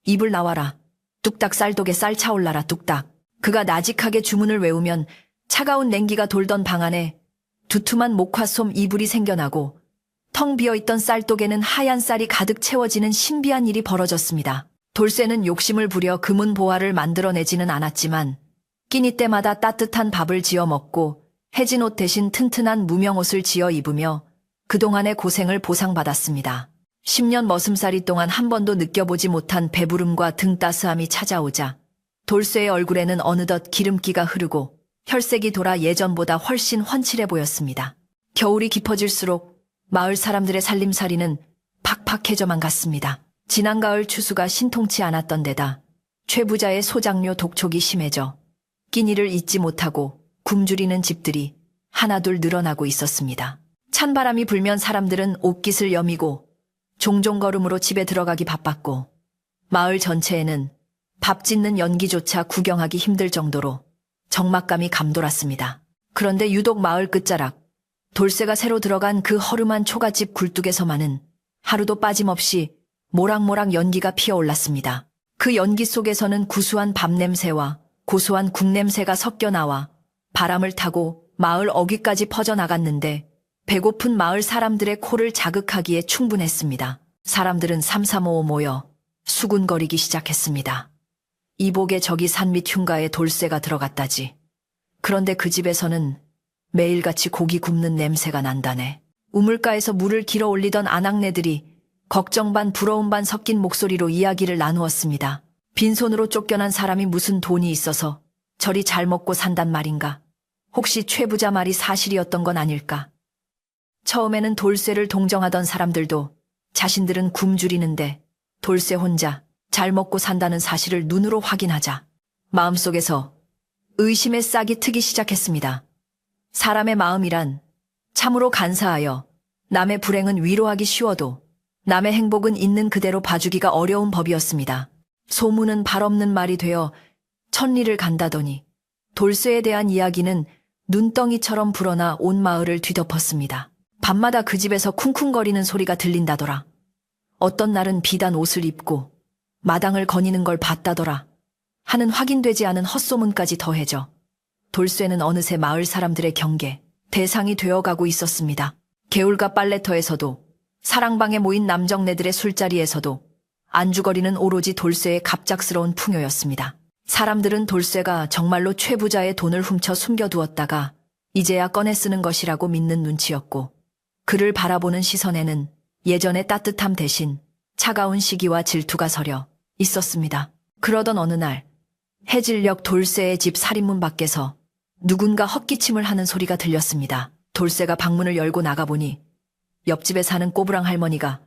입을 나와라. 뚝딱 쌀독에 쌀 차올라라 뚝딱. 그가 나직하게 주문을 외우면 차가운 냉기가 돌던 방 안에 두툼한 목화솜 이불이 생겨나고 텅 비어있던 쌀독에는 하얀 쌀이 가득 채워지는 신비한 일이 벌어졌습니다. 돌쇠는 욕심을 부려 금은 보화를 만들어내지는 않았지만 끼니 때마다 따뜻한 밥을 지어 먹고 해진 옷 대신 튼튼한 무명옷을 지어 입으며 그동안의 고생을 보상받았습니다. 10년 머슴살이 동안 한 번도 느껴보지 못한 배부름과 등 따스함이 찾아오자 돌쇠의 얼굴에는 어느덧 기름기가 흐르고 혈색이 돌아 예전보다 훨씬 훤칠해 보였습니다. 겨울이 깊어질수록 마을 사람들의 살림살이는 팍팍해져만 갔습니다. 지난 가을 추수가 신통치 않았던 데다 최 부자의 소작료 독촉이 심해져 끼니를 잊지 못하고 굶주리는 집들이 하나둘 늘어나고 있었습니다. 찬바람이 불면 사람들은 옷깃을 여미고 종종 걸음으로 집에 들어가기 바빴고 마을 전체에는 밥 짓는 연기조차 구경하기 힘들 정도로 적막감이 감돌았습니다. 그런데 유독 마을 끝자락 돌쇠가 새로 들어간 그 허름한 초가집 굴뚝에서만은 하루도 빠짐없이 모락모락 연기가 피어올랐습니다. 그 연기 속에서는 구수한 밥 냄새와 고소한 국 냄새가 섞여 나와 바람을 타고 마을 어귀까지 퍼져나갔는데 배고픈 마을 사람들의 코를 자극하기에 충분했습니다. 사람들은 삼삼오오 모여 수군거리기 시작했습니다. 이복에 저기 산밑 흉가에 돌쇠가 들어갔다지. 그런데 그 집에서는 매일같이 고기 굽는 냄새가 난다네. 우물가에서 물을 길어 올리던 아낙네들이 걱정 반 부러움 반 섞인 목소리로 이야기를 나누었습니다. 빈손으로 쫓겨난 사람이 무슨 돈이 있어서 저리 잘 먹고 산단 말인가? 혹시 최 부자 말이 사실이었던 건 아닐까? 처음에는 돌쇠를 동정하던 사람들도 자신들은 굶주리는데 돌쇠 혼자 잘 먹고 산다는 사실을 눈으로 확인하자 마음속에서 의심의 싹이 트기 시작했습니다. 사람의 마음이란 참으로 간사하여 남의 불행은 위로하기 쉬워도 남의 행복은 있는 그대로 봐주기가 어려운 법이었습니다. 소문은 발없는 말이 되어 천리를 간다더니 돌쇠에 대한 이야기는 눈덩이처럼 불어나 온 마을을 뒤덮었습니다. 밤마다 그 집에서 쿵쿵거리는 소리가 들린다더라. 어떤 날은 비단 옷을 입고 마당을 거니는 걸 봤다더라. 하는 확인되지 않은 헛소문까지 더해져 돌쇠는 어느새 마을 사람들의 경계, 대상이 되어가고 있었습니다. 개울가 빨래터에서도 사랑방에 모인 남정네들의 술자리에서도 안주거리는 오로지 돌쇠의 갑작스러운 풍요였습니다. 사람들은 돌쇠가 정말로 최 부자의 돈을 훔쳐 숨겨두었다가 이제야 꺼내 쓰는 것이라고 믿는 눈치였고 그를 바라보는 시선에는 예전의 따뜻함 대신 차가운 시기와 질투가 서려 있었습니다. 그러던 어느 날 해질녘 돌쇠의 집 살인문 밖에서 누군가 헛기침을 하는 소리가 들렸습니다. 돌쇠가 방문을 열고 나가보니 옆집에 사는 꼬부랑 할머니가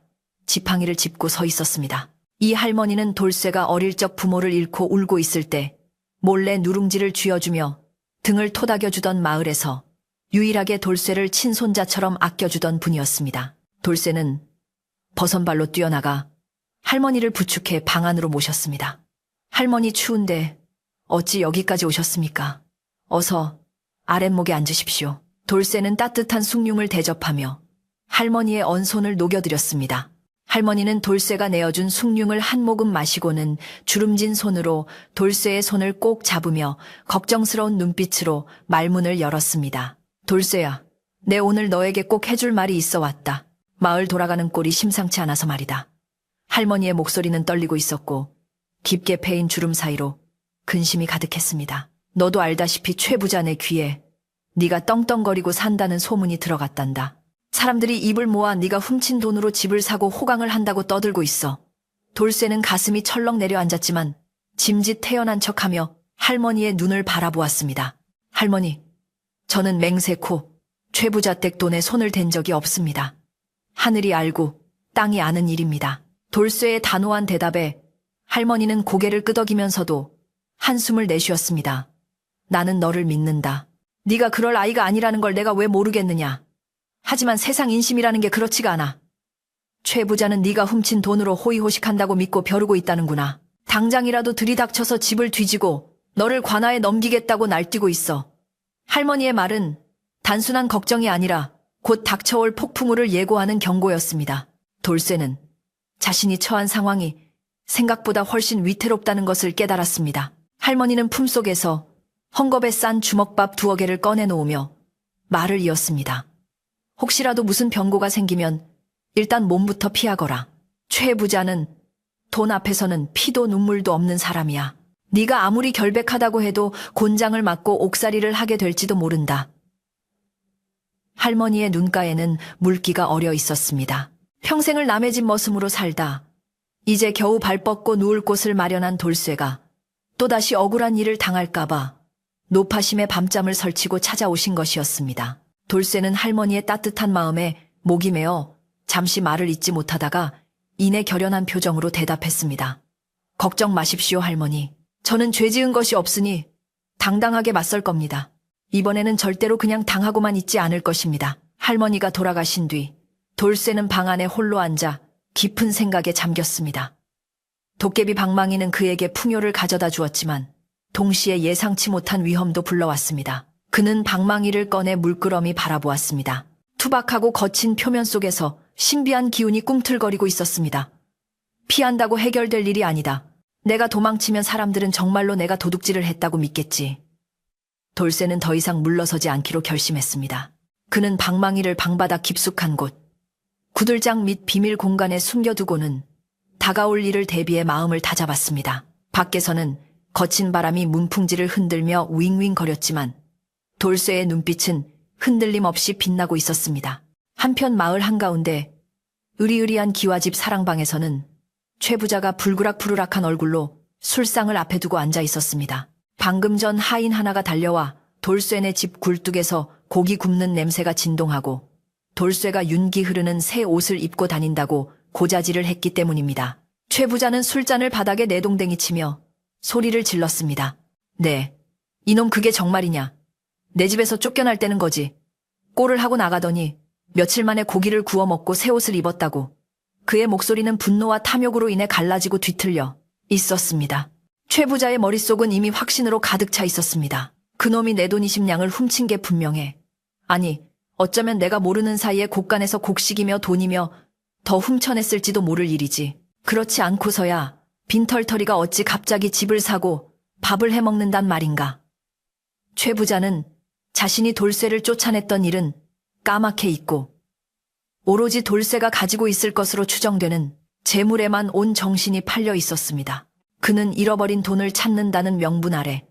지팡이를 짚고 서 있었습니다. 이 할머니는 돌쇠가 어릴 적 부모를 잃고 울고 있을 때 몰래 누룽지를 쥐어주며 등을 토닥여주던 마을에서 유일하게 돌쇠를 친손자처럼 아껴주던 분이었습니다. 돌쇠는 버선발로 뛰어나가 할머니를 부축해 방 안으로 모셨습니다. 할머니 추운데 어찌 여기까지 오셨습니까? 어서 아랫목에 앉으십시오. 돌쇠는 따뜻한 숭늉을 대접하며 할머니의 언손을 녹여드렸습니다. 할머니는 돌쇠가 내어준 숭늉을 한 모금 마시고는 주름진 손으로 돌쇠의 손을 꼭 잡으며 걱정스러운 눈빛으로 말문을 열었습니다. 돌쇠야, 내 오늘 너에게 꼭 해줄 말이 있어 왔다. 마을 돌아가는 꼴이 심상치 않아서 말이다. 할머니의 목소리는 떨리고 있었고 깊게 패인 주름 사이로 근심이 가득했습니다. 너도 알다시피 최 부자 내 귀에 네가 떵떵거리고 산다는 소문이 들어갔단다. 사람들이 입을 모아 네가 훔친 돈으로 집을 사고 호강을 한다고 떠들고 있어. 돌쇠는 가슴이 철렁 내려앉았지만 짐짓 태연한 척하며 할머니의 눈을 바라보았습니다. 할머니, 저는 맹세코 최 부자 댁 돈에 손을 댄 적이 없습니다. 하늘이 알고 땅이 아는 일입니다. 돌쇠의 단호한 대답에 할머니는 고개를 끄덕이면서도 한숨을 내쉬었습니다. 나는 너를 믿는다. 네가 그럴 아이가 아니라는 걸 내가 왜 모르겠느냐. 하지만 세상 인심이라는 게 그렇지가 않아. 최 부자는 네가 훔친 돈으로 호의호식한다고 믿고 벼르고 있다는구나. 당장이라도 들이닥쳐서 집을 뒤지고 너를 관아에 넘기겠다고 날뛰고 있어. 할머니의 말은 단순한 걱정이 아니라 곧 닥쳐올 폭풍우를 예고하는 경고였습니다. 돌쇠는 자신이 처한 상황이 생각보다 훨씬 위태롭다는 것을 깨달았습니다. 할머니는 품속에서 헝겊에 싼 주먹밥 2개를 꺼내놓으며 말을 이었습니다. 혹시라도 무슨 병고가 생기면 일단 몸부터 피하거라. 최 부자는 돈 앞에서는 피도 눈물도 없는 사람이야. 네가 아무리 결백하다고 해도 곤장을 맞고 옥살이를 하게 될지도 모른다. 할머니의 눈가에는 물기가 어려 있었습니다. 평생을 남의 집 머슴으로 살다 이제 겨우 발 뻗고 누울 곳을 마련한 돌쇠가 또다시 억울한 일을 당할까봐 노파심에 밤잠을 설치고 찾아오신 것이었습니다. 돌쇠는 할머니의 따뜻한 마음에 목이 메어 잠시 말을 잇지 못하다가 이내 결연한 표정으로 대답했습니다. 걱정 마십시오, 할머니. 저는 죄 지은 것이 없으니 당당하게 맞설 겁니다. 이번에는 절대로 그냥 당하고만 있지 않을 것입니다. 할머니가 돌아가신 뒤 돌쇠는 방 안에 홀로 앉아 깊은 생각에 잠겼습니다. 도깨비 방망이는 그에게 풍요를 가져다 주었지만 동시에 예상치 못한 위험도 불러왔습니다. 그는 방망이를 꺼내 물끄러미 바라보았습니다. 투박하고 거친 표면 속에서 신비한 기운이 꿈틀거리고 있었습니다. 피한다고 해결될 일이 아니다. 내가 도망치면 사람들은 정말로 내가 도둑질을 했다고 믿겠지. 돌쇠는 더 이상 물러서지 않기로 결심했습니다. 그는 방망이를 방바닥 깊숙한 곳, 구들장 및 비밀 공간에 숨겨두고는 다가올 일을 대비해 마음을 다잡았습니다. 밖에서는 거친 바람이 문풍지를 흔들며 윙윙거렸지만 돌쇠의 눈빛은 흔들림 없이 빛나고 있었습니다. 한편 마을 한가운데 으리으리한 기와집 사랑방에서는 최 부자가 불그락푸르락한 얼굴로 술상을 앞에 두고 앉아 있었습니다. 방금 전 하인 하나가 달려와 돌쇠네 집 굴뚝에서 고기 굽는 냄새가 진동하고 돌쇠가 윤기 흐르는 새 옷을 입고 다닌다고 고자질을 했기 때문입니다. 최 부자는 술잔을 바닥에 내동댕이 치며 소리를 질렀습니다. 네, 이놈 그게 정말이냐. 내 집에서 쫓겨날 때는 거지. 꼴을 하고 나가더니 며칠 만에 고기를 구워 먹고 새 옷을 입었다고. 그의 목소리는 분노와 탐욕으로 인해 갈라지고 뒤틀려 있었습니다. 최 부자의 머릿속은 이미 확신으로 가득 차 있었습니다. 그놈이 내 돈 20냥을 훔친 게 분명해. 아니, 어쩌면 내가 모르는 사이에 곡간에서 곡식이며 돈이며 더 훔쳐냈을지도 모를 일이지. 그렇지 않고서야 빈털터리가 어찌 갑자기 집을 사고 밥을 해먹는단 말인가. 최 부자는 자신이 돌쇠를 쫓아냈던 일은 까맣게 잊고 오로지 돌쇠가 가지고 있을 것으로 추정되는 재물에만 온 정신이 팔려 있었습니다. 그는 잃어버린 돈을 찾는다는 명분 아래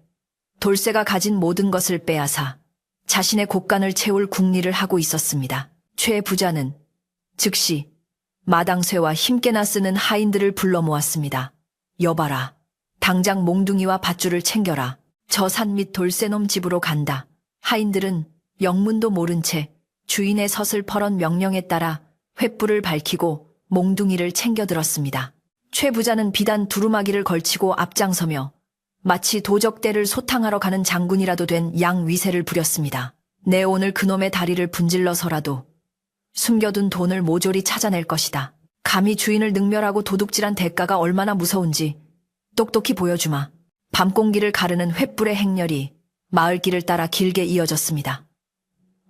돌쇠가 가진 모든 것을 빼앗아 자신의 곡간을 채울 궁리를 하고 있었습니다. 최 부자는 즉시 마당쇠와 힘께나 쓰는 하인들을 불러 모았습니다. 여봐라. 당장 몽둥이와 밧줄을 챙겨라. 저 산 밑 돌쇠놈 집으로 간다. 하인들은 영문도 모른 채 주인의 서슬퍼런 명령에 따라 횃불을 밝히고 몽둥이를 챙겨 들었습니다. 최 부자는 비단 두루마기를 걸치고 앞장서며 마치 도적대를 소탕하러 가는 장군이라도 된 양위세를 부렸습니다. 내 오늘 그놈의 다리를 분질러서라도 숨겨둔 돈을 모조리 찾아낼 것이다. 감히 주인을 능멸하고 도둑질한 대가가 얼마나 무서운지 똑똑히 보여주마. 밤공기를 가르는 횃불의 행렬이 마을길을 따라 길게 이어졌습니다.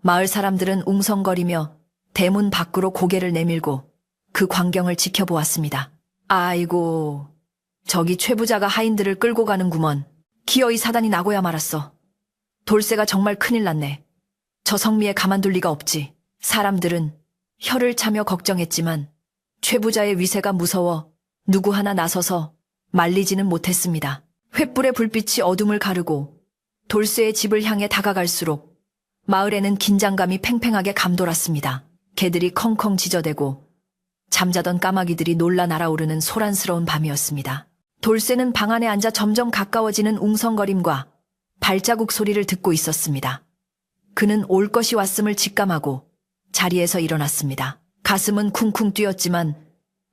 마을 사람들은 웅성거리며 대문 밖으로 고개를 내밀고 그 광경을 지켜보았습니다. 아이고, 저기 최 부자가 하인들을 끌고 가는구먼. 기어이 사단이 나고야 말았어. 돌쇠가 정말 큰일 났네. 저 성미에 가만둘 리가 없지. 사람들은 혀를 차며 걱정했지만 최 부자의 위세가 무서워 누구 하나 나서서 말리지는 못했습니다. 횃불의 불빛이 어둠을 가르고 돌쇠의 집을 향해 다가갈수록 마을에는 긴장감이 팽팽하게 감돌았습니다. 개들이 컹컹 짖어대고 잠자던 까마귀들이 놀라 날아오르는 소란스러운 밤이었습니다. 돌쇠는 방 안에 앉아 점점 가까워지는 웅성거림과 발자국 소리를 듣고 있었습니다. 그는 올 것이 왔음을 직감하고 자리에서 일어났습니다. 가슴은 쿵쿵 뛰었지만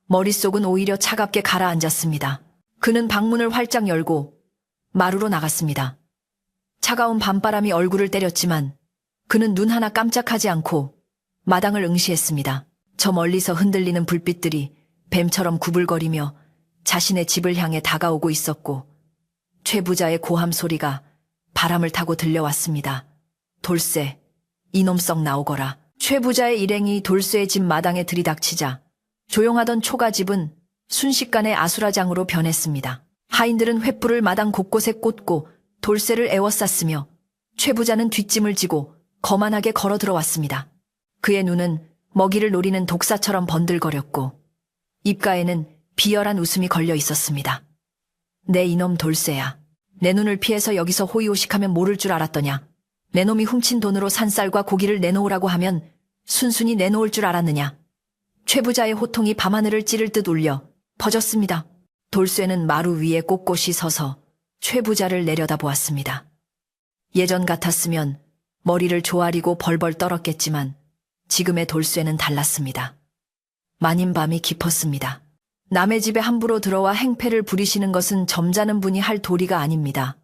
머릿속은 오히려 차갑게 가라앉았습니다. 그는 방문을 활짝 열고 마루로 나갔습니다. 차가운 밤바람이 얼굴을 때렸지만 그는 눈 하나 깜짝하지 않고 마당을 응시했습니다. 저 멀리서 흔들리는 불빛들이 뱀처럼 구불거리며 자신의 집을 향해 다가오고 있었고 최 부자의 고함 소리가 바람을 타고 들려왔습니다. 돌쇠, 이놈 썩 나오거라. 최 부자의 일행이 돌쇠의 집 마당에 들이닥치자 조용하던 초가집은 순식간에 아수라장으로 변했습니다. 하인들은 횃불을 마당 곳곳에 꽂고 돌쇠를 에워쌌으며 최 부자는 뒷짐을 지고 거만하게 걸어 들어왔습니다. 그의 눈은 먹이를 노리는 독사처럼 번들거렸고 입가에는 비열한 웃음이 걸려 있었습니다. 내 이놈 돌쇠야. 내 눈을 피해서 여기서 호의호식하면 모를 줄 알았더냐. 내 놈이 훔친 돈으로 산 쌀과 고기를 내놓으라고 하면 순순히 내놓을 줄 알았느냐. 최 부자의 호통이 밤하늘을 찌를 듯 울려 퍼졌습니다. 돌쇠는 마루 위에 꼿꼿이 서서 최 부자를 내려다보았습니다. 예전 같았으면 머리를 조아리고 벌벌 떨었겠지만 지금의 돌쇠는 달랐습니다. 마님 밤이 깊었습니다. 남의 집에 함부로 들어와 행패를 부리시는 것은 점잖은 분이 할 도리가 아닙니다.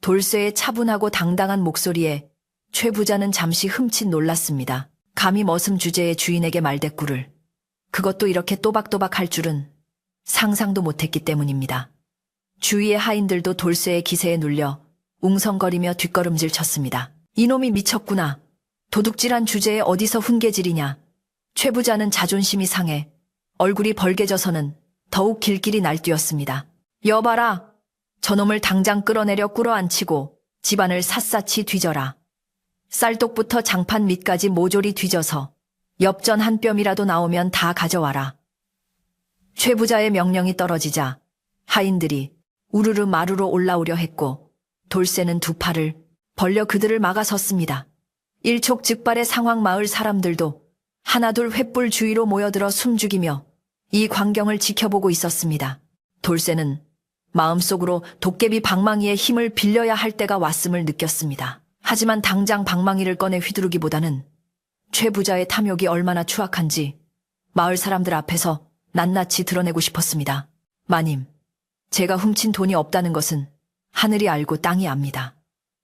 돌쇠의 차분하고 당당한 목소리에 최 부자는 잠시 흠칫 놀랐습니다. 감히 머슴 주제의 주인에게 말대꾸를, 그것도 이렇게 또박또박 할 줄은 상상도 못했기 때문입니다. 주위의 하인들도 돌쇠의 기세에 눌려 웅성거리며 뒷걸음질 쳤습니다. 이놈이 미쳤구나. 도둑질한 주제에 어디서 훈계질이냐. 최 부자는 자존심이 상해 얼굴이 벌개져서는 더욱 길길이 날뛰었습니다. 여봐라. 저놈을 당장 끌어내려 꿇어앉히고 집안을 샅샅이 뒤져라. 쌀독부터 장판 밑까지 모조리 뒤져서 엽전 한 뼘이라도 나오면 다 가져와라. 최 부자의 명령이 떨어지자 하인들이 우르르 마루로 올라오려 했고 돌쇠는 두 팔을 벌려 그들을 막아섰습니다. 일촉즉발의 상황 마을 사람들도 하나둘 횃불 주위로 모여들어 숨죽이며 이 광경을 지켜보고 있었습니다. 돌쇠는 마음속으로 도깨비 방망이의 힘을 빌려야 할 때가 왔음을 느꼈습니다. 하지만 당장 방망이를 꺼내 휘두르기보다는 최 부자의 탐욕이 얼마나 추악한지 마을 사람들 앞에서 낱낱이 드러내고 싶었습니다. 마님, 제가 훔친 돈이 없다는 것은 하늘이 알고 땅이 압니다.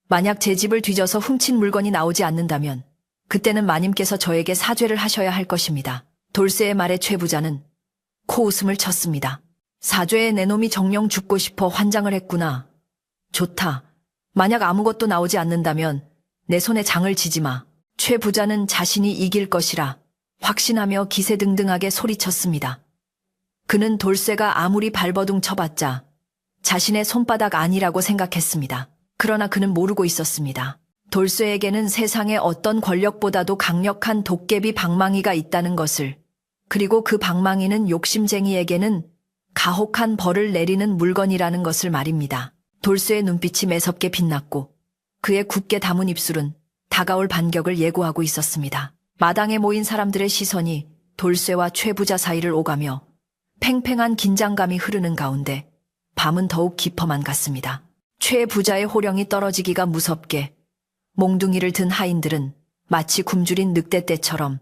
만약 제 집을 뒤져서 훔친 물건이 나오지 않는다면 그때는 마님께서 저에게 사죄를 하셔야 할 것입니다. 돌쇠의 말에 최 부자는 코웃음을 쳤습니다. 사죄에 내 놈이 정령 죽고 싶어 환장을 했구나. 좋다. 만약 아무것도 나오지 않는다면 내 손에 장을 지지 마. 최 부자는 자신이 이길 것이라 확신하며 기세등등하게 소리쳤습니다. 그는 돌쇠가 아무리 발버둥 쳐봤자 자신의 손바닥 아니라고 생각했습니다. 그러나 그는 모르고 있었습니다. 돌쇠에게는 세상의 어떤 권력보다도 강력한 도깨비 방망이가 있다는 것을, 그리고 그 방망이는 욕심쟁이에게는 가혹한 벌을 내리는 물건이라는 것을 말입니다. 돌쇠의 눈빛이 매섭게 빛났고 그의 굳게 담은 입술은 다가올 반격을 예고하고 있었습니다. 마당에 모인 사람들의 시선이 돌쇠와 최 부자 사이를 오가며 팽팽한 긴장감이 흐르는 가운데 밤은 더욱 깊어만 갔습니다. 최 부자의 호령이 떨어지기가 무섭게 몽둥이를 든 하인들은 마치 굶주린 늑대떼처럼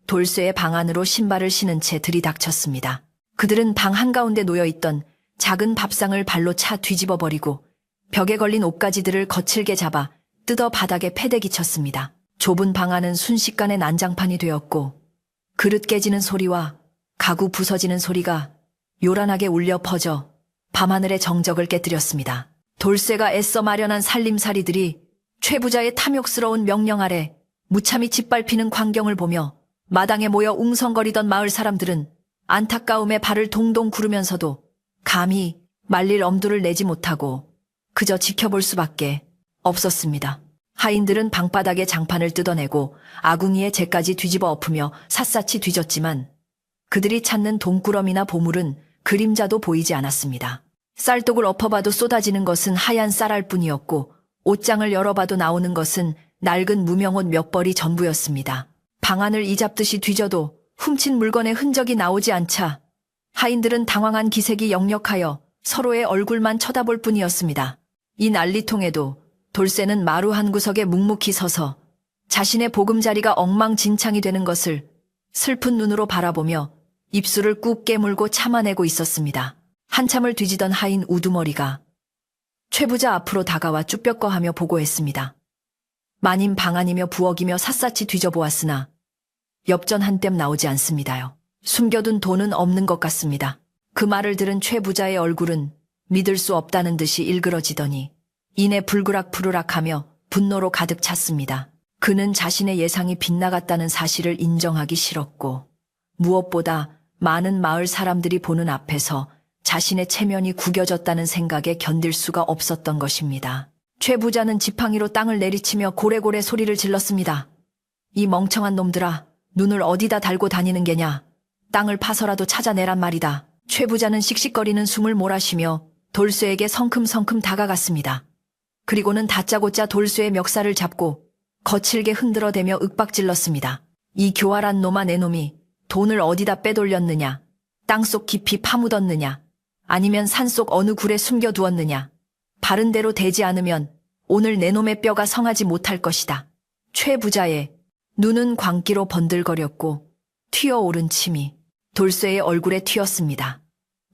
돌쇠의 방 안으로 신발을 신은 채 들이닥쳤습니다. 그들은 방 한가운데 놓여있던 작은 밥상을 발로 차 뒤집어버리고 벽에 걸린 옷가지들을 거칠게 잡아 뜯어 바닥에 패대기 쳤습니다. 좁은 방 안은 순식간에 난장판이 되었고 그릇 깨지는 소리와 가구 부서지는 소리가 요란하게 울려 퍼져 밤하늘의 정적을 깨뜨렸습니다. 돌쇠가 애써 마련한 살림살이들이 최 부자의 탐욕스러운 명령 아래 무참히 짓밟히는 광경을 보며 마당에 모여 웅성거리던 마을 사람들은 안타까움에 발을 동동 구르면서도 감히 말릴 엄두를 내지 못하고 그저 지켜볼 수밖에 없었습니다. 하인들은 방바닥에 장판을 뜯어내고 아궁이에 재까지 뒤집어 엎으며 샅샅이 뒤졌지만 그들이 찾는 돈꾸러미나 보물은 그림자도 보이지 않았습니다. 쌀독을 엎어봐도 쏟아지는 것은 하얀 쌀알 뿐이었고 옷장을 열어봐도 나오는 것은 낡은 무명옷 몇 벌이 전부였습니다. 방안을 이잡듯이 뒤져도 훔친 물건의 흔적이 나오지 않자 하인들은 당황한 기색이 역력하여 서로의 얼굴만 쳐다볼 뿐이었습니다. 이 난리통에도 돌쇠는 마루 한 구석에 묵묵히 서서 자신의 보금자리가 엉망진창이 되는 것을 슬픈 눈으로 바라보며 입술을 꾹 깨물고 참아내고 있었습니다. 한참을 뒤지던 하인 우두머리가 최 부자 앞으로 다가와 쭈뼛거하며 보고했습니다. 마님 방안이며 부엌이며 샅샅이 뒤져보았으나 엽전 한 뼘 나오지 않습니다요. 숨겨둔 돈은 없는 것 같습니다. 그 말을 들은 최 부자의 얼굴은 믿을 수 없다는 듯이 일그러지더니 이내 불그락부르락하며 분노로 가득 찼습니다. 그는 자신의 예상이 빗나갔다는 사실을 인정하기 싫었고 무엇보다 많은 마을 사람들이 보는 앞에서 자신의 체면이 구겨졌다는 생각에 견딜 수가 없었던 것입니다. 최 부자는 지팡이로 땅을 내리치며 고래고래 소리를 질렀습니다. 이 멍청한 놈들아, 눈을 어디다 달고 다니는 게냐? 땅을 파서라도 찾아내란 말이다. 최 부자는 씩씩거리는 숨을 몰아쉬며 돌쇠에게 성큼성큼 다가갔습니다. 그리고는 다짜고짜 돌쇠의 멱살을 잡고 거칠게 흔들어대며 윽박질렀습니다. 이 교활한 놈아 내 놈이 돈을 어디다 빼돌렸느냐? 땅속 깊이 파묻었느냐? 아니면 산속 어느 굴에 숨겨두었느냐? 바른 대로 되지 않으면 오늘 내 놈의 뼈가 성하지 못할 것이다. 최 부자의 눈은 광기로 번들거렸고 튀어오른 침이 돌쇠의 얼굴에 튀었습니다.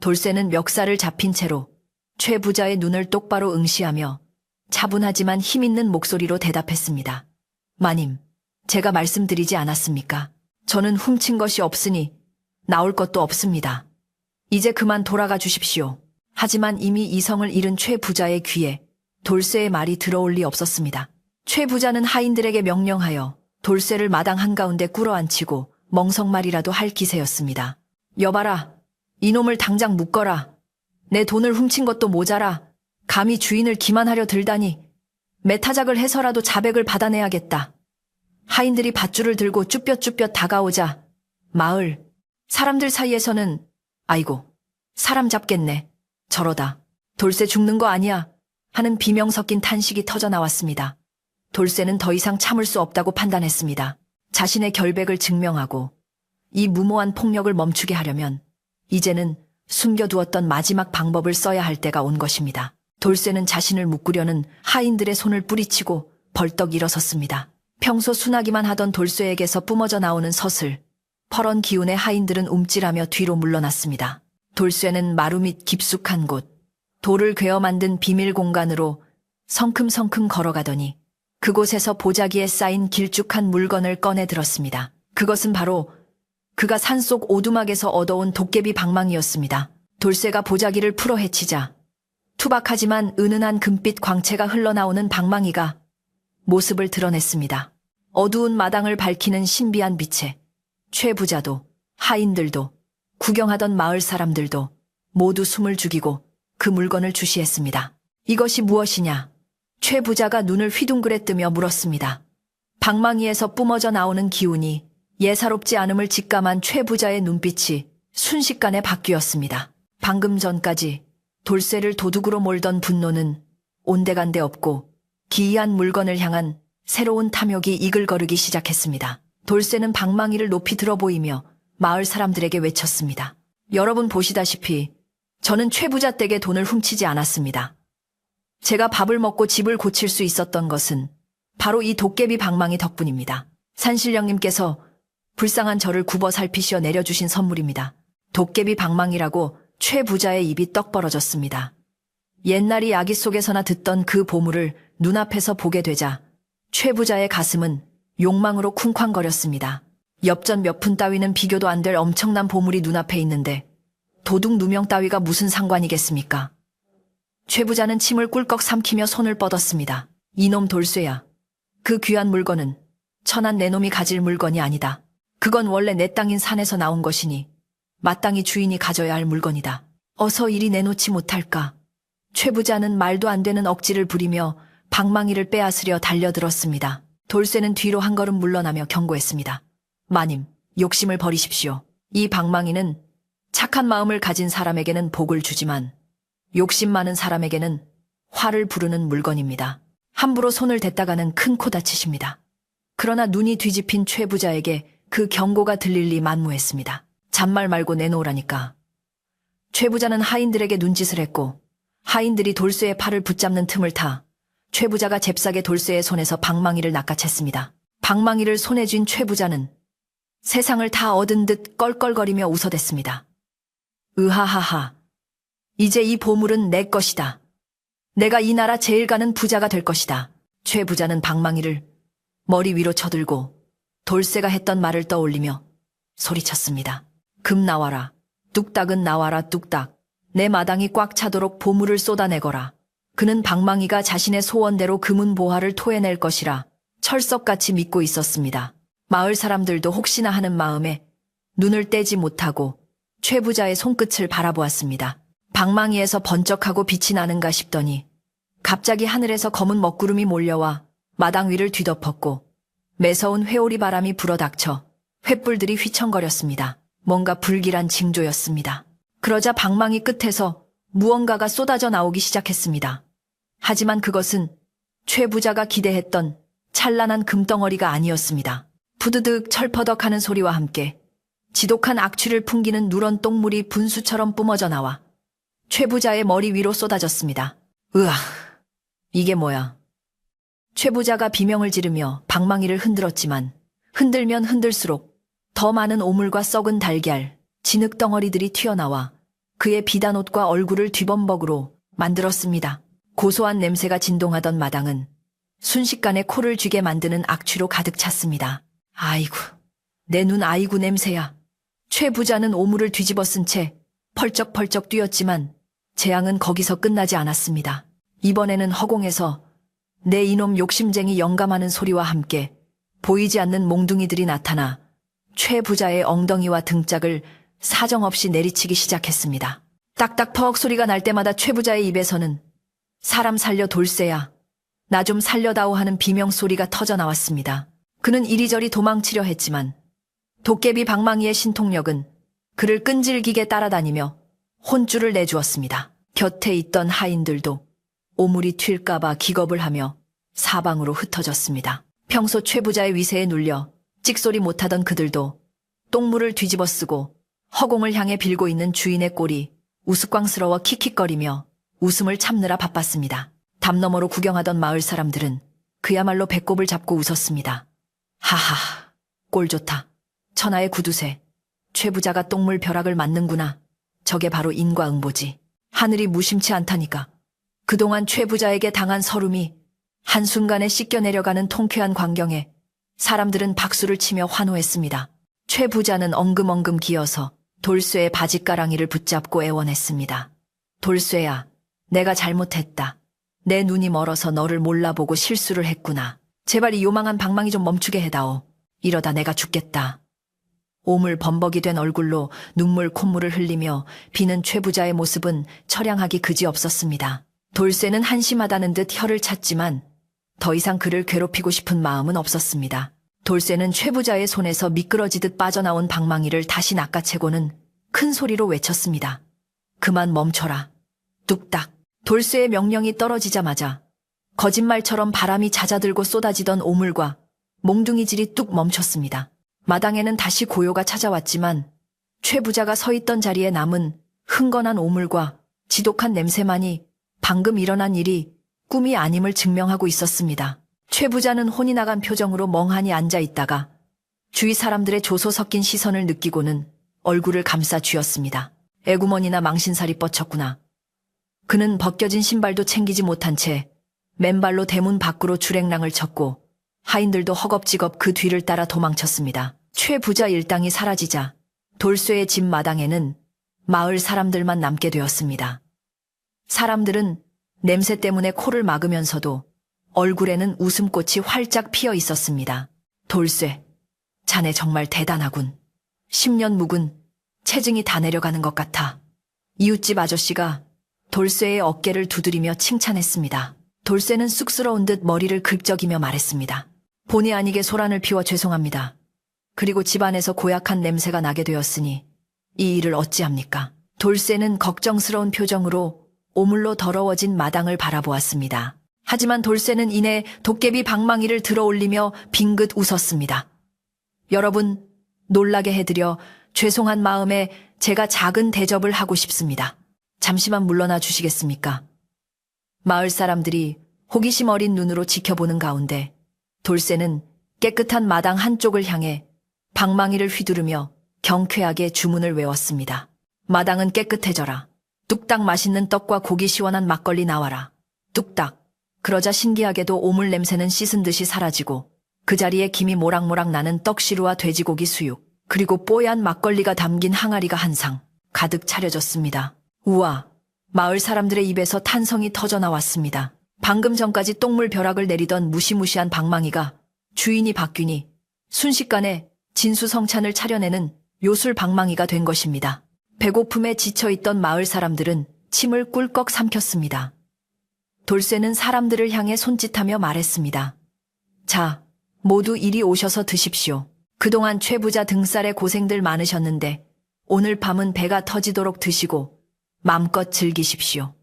돌쇠는 멱살을 잡힌 채로 최 부자의 눈을 똑바로 응시하며 차분하지만 힘있는 목소리로 대답했습니다. 마님, 제가 말씀드리지 않았습니까? 저는 훔친 것이 없으니 나올 것도 없습니다. 이제 그만 돌아가 주십시오. 하지만 이미 이성을 잃은 최 부자의 귀에 돌쇠의 말이 들어올 리 없었습니다. 최 부자는 하인들에게 명령하여 돌쇠를 마당 한가운데 꿇어앉히고 멍석말이라도 할 기세였습니다. 여봐라, 이놈을 당장 묶어라. 내 돈을 훔친 것도 모자라 감히 주인을 기만하려 들다니 매타작을 해서라도 자백을 받아내야겠다. 하인들이 밧줄을 들고 쭈뼛쭈뼛 다가오자 마을 사람들 사이에서는 아이고, 사람 잡겠네. 저러다 돌쇠 죽는 거 아니야 하는 비명 섞인 탄식이 터져 나왔습니다. 돌쇠는 더 이상 참을 수 없다고 판단했습니다. 자신의 결백을 증명하고 이 무모한 폭력을 멈추게 하려면 이제는 숨겨두었던 마지막 방법을 써야 할 때가 온 것입니다. 돌쇠는 자신을 묶으려는 하인들의 손을 뿌리치고 벌떡 일어섰습니다. 평소 순하기만 하던 돌쇠에게서 뿜어져 나오는 서슬, 퍼런 기운의 하인들은 움찔하며 뒤로 물러났습니다. 돌쇠는 마루 밑 깊숙한 곳, 돌을 괴어 만든 비밀 공간으로 성큼성큼 걸어가더니 그곳에서 보자기에 쌓인 길쭉한 물건을 꺼내 들었습니다. 그것은 바로 그가 산속 오두막에서 얻어온 도깨비 방망이였습니다. 돌쇠가 보자기를 풀어 헤치자 투박하지만 은은한 금빛 광채가 흘러나오는 방망이가 모습을 드러냈습니다. 어두운 마당을 밝히는 신비한 빛에 최 부자도 하인들도 구경하던 마을 사람들도 모두 숨을 죽이고 그 물건을 주시했습니다. 이것이 무엇이냐? 최 부자가 눈을 휘둥그레 뜨며 물었습니다. 방망이에서 뿜어져 나오는 기운이 예사롭지 않음을 직감한 최 부자의 눈빛이 순식간에 바뀌었습니다. 방금 전까지 돌쇠를 도둑으로 몰던 분노는 온데간데 없고 기이한 물건을 향한 새로운 탐욕이 이글거리기 시작했습니다. 돌쇠는 방망이를 높이 들어 보이며 마을 사람들에게 외쳤습니다. 여러분 보시다시피 저는 최 부자 댁의 돈을 훔치지 않았습니다. 제가 밥을 먹고 집을 고칠 수 있었던 것은 바로 이 도깨비 방망이 덕분입니다. 산신령님께서 불쌍한 저를 굽어 살피시어 내려주신 선물입니다. 도깨비 방망이라고 최 부자의 입이 떡 벌어졌습니다. 옛날 이야기 속에서나 듣던 그 보물을 눈앞에서 보게 되자 최 부자의 가슴은 욕망으로 쿵쾅거렸습니다. 엽전 몇 푼 따위는 비교도 안 될 엄청난 보물이 눈앞에 있는데 도둑 누명 따위가 무슨 상관이겠습니까? 최 부자는 침을 꿀꺽 삼키며 손을 뻗었습니다. 이놈 돌쇠야. 그 귀한 물건은 천한 내 놈이 가질 물건이 아니다. 그건 원래 내 땅인 산에서 나온 것이니 마땅히 주인이 가져야 할 물건이다. 어서 이리 내놓지 못할까? 최 부자는 말도 안 되는 억지를 부리며 방망이를 빼앗으려 달려들었습니다. 돌쇠는 뒤로 한 걸음 물러나며 경고했습니다. 마님, 욕심을 버리십시오. 이 방망이는 착한 마음을 가진 사람에게는 복을 주지만 욕심 많은 사람에게는 화를 부르는 물건입니다. 함부로 손을 댔다가는 큰 코 다치십니다. 그러나 눈이 뒤집힌 최 부자에게 그 경고가 들릴 리 만무했습니다. 잔말 말고 내놓으라니까. 최 부자는 하인들에게 눈짓을 했고 하인들이 돌쇠의 팔을 붙잡는 틈을 타 최 부자가 잽싸게 돌쇠의 손에서 방망이를 낚아챘습니다. 방망이를 손에 쥔 최 부자는 세상을 다 얻은 듯 껄껄거리며 웃어댔습니다. 으하하하. 이제 이 보물은 내 것이다. 내가 이 나라 제일 가는 부자가 될 것이다. 최 부자는 방망이를 머리 위로 쳐들고 돌쇠가 했던 말을 떠올리며 소리쳤습니다. 금 나와라. 뚝딱은 나와라 뚝딱. 내 마당이 꽉 차도록 보물을 쏟아내거라. 그는 방망이가 자신의 소원대로 금은 보화를 토해낼 것이라 철석같이 믿고 있었습니다. 마을 사람들도 혹시나 하는 마음에 눈을 떼지 못하고 최 부자의 손끝을 바라보았습니다. 방망이에서 번쩍하고 빛이 나는가 싶더니 갑자기 하늘에서 검은 먹구름이 몰려와 마당 위를 뒤덮었고 매서운 회오리 바람이 불어닥쳐 횃불들이 휘청거렸습니다. 뭔가 불길한 징조였습니다. 그러자 방망이 끝에서 무언가가 쏟아져 나오기 시작했습니다. 하지만 그것은 최 부자가 기대했던 찬란한 금덩어리가 아니었습니다. 푸드득 철퍼덕하는 소리와 함께 지독한 악취를 풍기는 누런 똥물이 분수처럼 뿜어져 나와 최 부자의 머리 위로 쏟아졌습니다. 으아, 이게 뭐야? 최 부자가 비명을 지르며 방망이를 흔들었지만 흔들면 흔들수록 더 많은 오물과 썩은 달걀, 진흙 덩어리들이 튀어나와 그의 비단옷과 얼굴을 뒤범벅으로 만들었습니다. 고소한 냄새가 진동하던 마당은 순식간에 코를 쥐게 만드는 악취로 가득 찼습니다. 아이고, 내 눈 아이고 냄새야. 최 부자는 오물을 뒤집어 쓴 채 펄쩍펄쩍 뛰었지만 재앙은 거기서 끝나지 않았습니다. 이번에는 허공에서 내 이놈 욕심쟁이 영감하는 소리와 함께 보이지 않는 몽둥이들이 나타나 최 부자의 엉덩이와 등짝을 사정없이 내리치기 시작했습니다. 딱딱턱 소리가 날 때마다 최 부자의 입에서는 사람 살려 돌쇠야, 나 좀 살려다오 하는 비명소리가 터져 나왔습니다. 그는 이리저리 도망치려 했지만 도깨비 방망이의 신통력은 그를 끈질기게 따라다니며 혼쭐을 내주었습니다. 곁에 있던 하인들도 오물이 튈까봐 기겁을 하며 사방으로 흩어졌습니다. 평소 최 부자의 위세에 눌려 찍소리 못하던 그들도 똥물을 뒤집어 쓰고 허공을 향해 빌고 있는 주인의 꼴이 우스꽝스러워 킥킥거리며 웃음을 참느라 바빴습니다. 담 너머로 구경하던 마을 사람들은 그야말로 배꼽을 잡고 웃었습니다. 하하, 꼴 좋다. 천하의 구두쇠. 최 부자가 똥물 벼락을 맞는구나. 저게 바로 인과응보지. 하늘이 무심치 않다니까. 그동안 최 부자에게 당한 서름이 한순간에 씻겨 내려가는 통쾌한 광경에 사람들은 박수를 치며 환호했습니다. 최 부자는 엉금엉금 기어서 돌쇠의 바짓가랑이를 붙잡고 애원했습니다. 돌쇠야, 내가 잘못했다. 내 눈이 멀어서 너를 몰라보고 실수를 했구나. 제발 이 요망한 방망이 좀 멈추게 해다오. 이러다 내가 죽겠다. 오물 범벅이 된 얼굴로 눈물 콧물을 흘리며 비는 최 부자의 모습은 처량하기 그지없었습니다. 돌쇠는 한심하다는 듯 혀를 찼지만 더 이상 그를 괴롭히고 싶은 마음은 없었습니다. 돌쇠는 최 부자의 손에서 미끄러지듯 빠져나온 방망이를 다시 낚아채고는 큰 소리로 외쳤습니다. 그만 멈춰라. 뚝딱. 돌쇠의 명령이 떨어지자마자 거짓말처럼 바람이 잦아들고 쏟아지던 오물과 몽둥이질이 뚝 멈췄습니다. 마당에는 다시 고요가 찾아왔지만 최 부자가 서 있던 자리에 남은 흥건한 오물과 지독한 냄새만이 방금 일어난 일이 꿈이 아님을 증명하고 있었습니다. 최 부자는 혼이 나간 표정으로 멍하니 앉아 있다가 주위 사람들의 조소 섞인 시선을 느끼고는 얼굴을 감싸 쥐었습니다. 애구머니나 망신살이 뻗쳤구나. 그는 벗겨진 신발도 챙기지 못한 채 맨발로 대문 밖으로 주랭랑을 쳤고 하인들도 허겁지겁 그 뒤를 따라 도망쳤습니다. 최 부자 일당이 사라지자 돌쇠의 집 마당에는 마을 사람들만 남게 되었습니다. 사람들은 냄새 때문에 코를 막으면서도 얼굴에는 웃음꽃이 활짝 피어 있었습니다. 돌쇠, 자네 정말 대단하군. 10년 묵은 체증이 다 내려가는 것 같아. 이웃집 아저씨가 돌쇠의 어깨를 두드리며 칭찬했습니다. 돌쇠는 쑥스러운 듯 머리를 긁적이며 말했습니다. 본의 아니게 소란을 피워 죄송합니다. 그리고 집안에서 고약한 냄새가 나게 되었으니 이 일을 어찌합니까? 돌쇠는 걱정스러운 표정으로 오물로 더러워진 마당을 바라보았습니다. 하지만 돌쇠는 이내 도깨비 방망이를 들어올리며 빙긋 웃었습니다. 여러분, 놀라게 해드려 죄송한 마음에 제가 작은 대접을 하고 싶습니다. 잠시만 물러나 주시겠습니까? 마을 사람들이 호기심 어린 눈으로 지켜보는 가운데 돌쇠는 깨끗한 마당 한쪽을 향해 방망이를 휘두르며 경쾌하게 주문을 외웠습니다. 마당은 깨끗해져라. 뚝딱 맛있는 떡과 고기 시원한 막걸리 나와라. 뚝딱. 그러자 신기하게도 오물 냄새는 씻은 듯이 사라지고 그 자리에 김이 모락모락 나는 떡시루와 돼지고기 수육, 그리고 뽀얀 막걸리가 담긴 항아리가 한 상 가득 차려졌습니다. 우와, 마을 사람들의 입에서 탄성이 터져 나왔습니다. 방금 전까지 똥물 벼락을 내리던 무시무시한 방망이가 주인이 바뀌니 순식간에 진수성찬을 차려내는 요술 방망이가 된 것입니다. 배고픔에 지쳐있던 마을 사람들은 침을 꿀꺽 삼켰습니다. 돌쇠는 사람들을 향해 손짓하며 말했습니다. 자, 모두 이리 오셔서 드십시오. 그동안 최 부자 등살에 고생들 많으셨는데 오늘 밤은 배가 터지도록 드시고 마음껏 즐기십시오.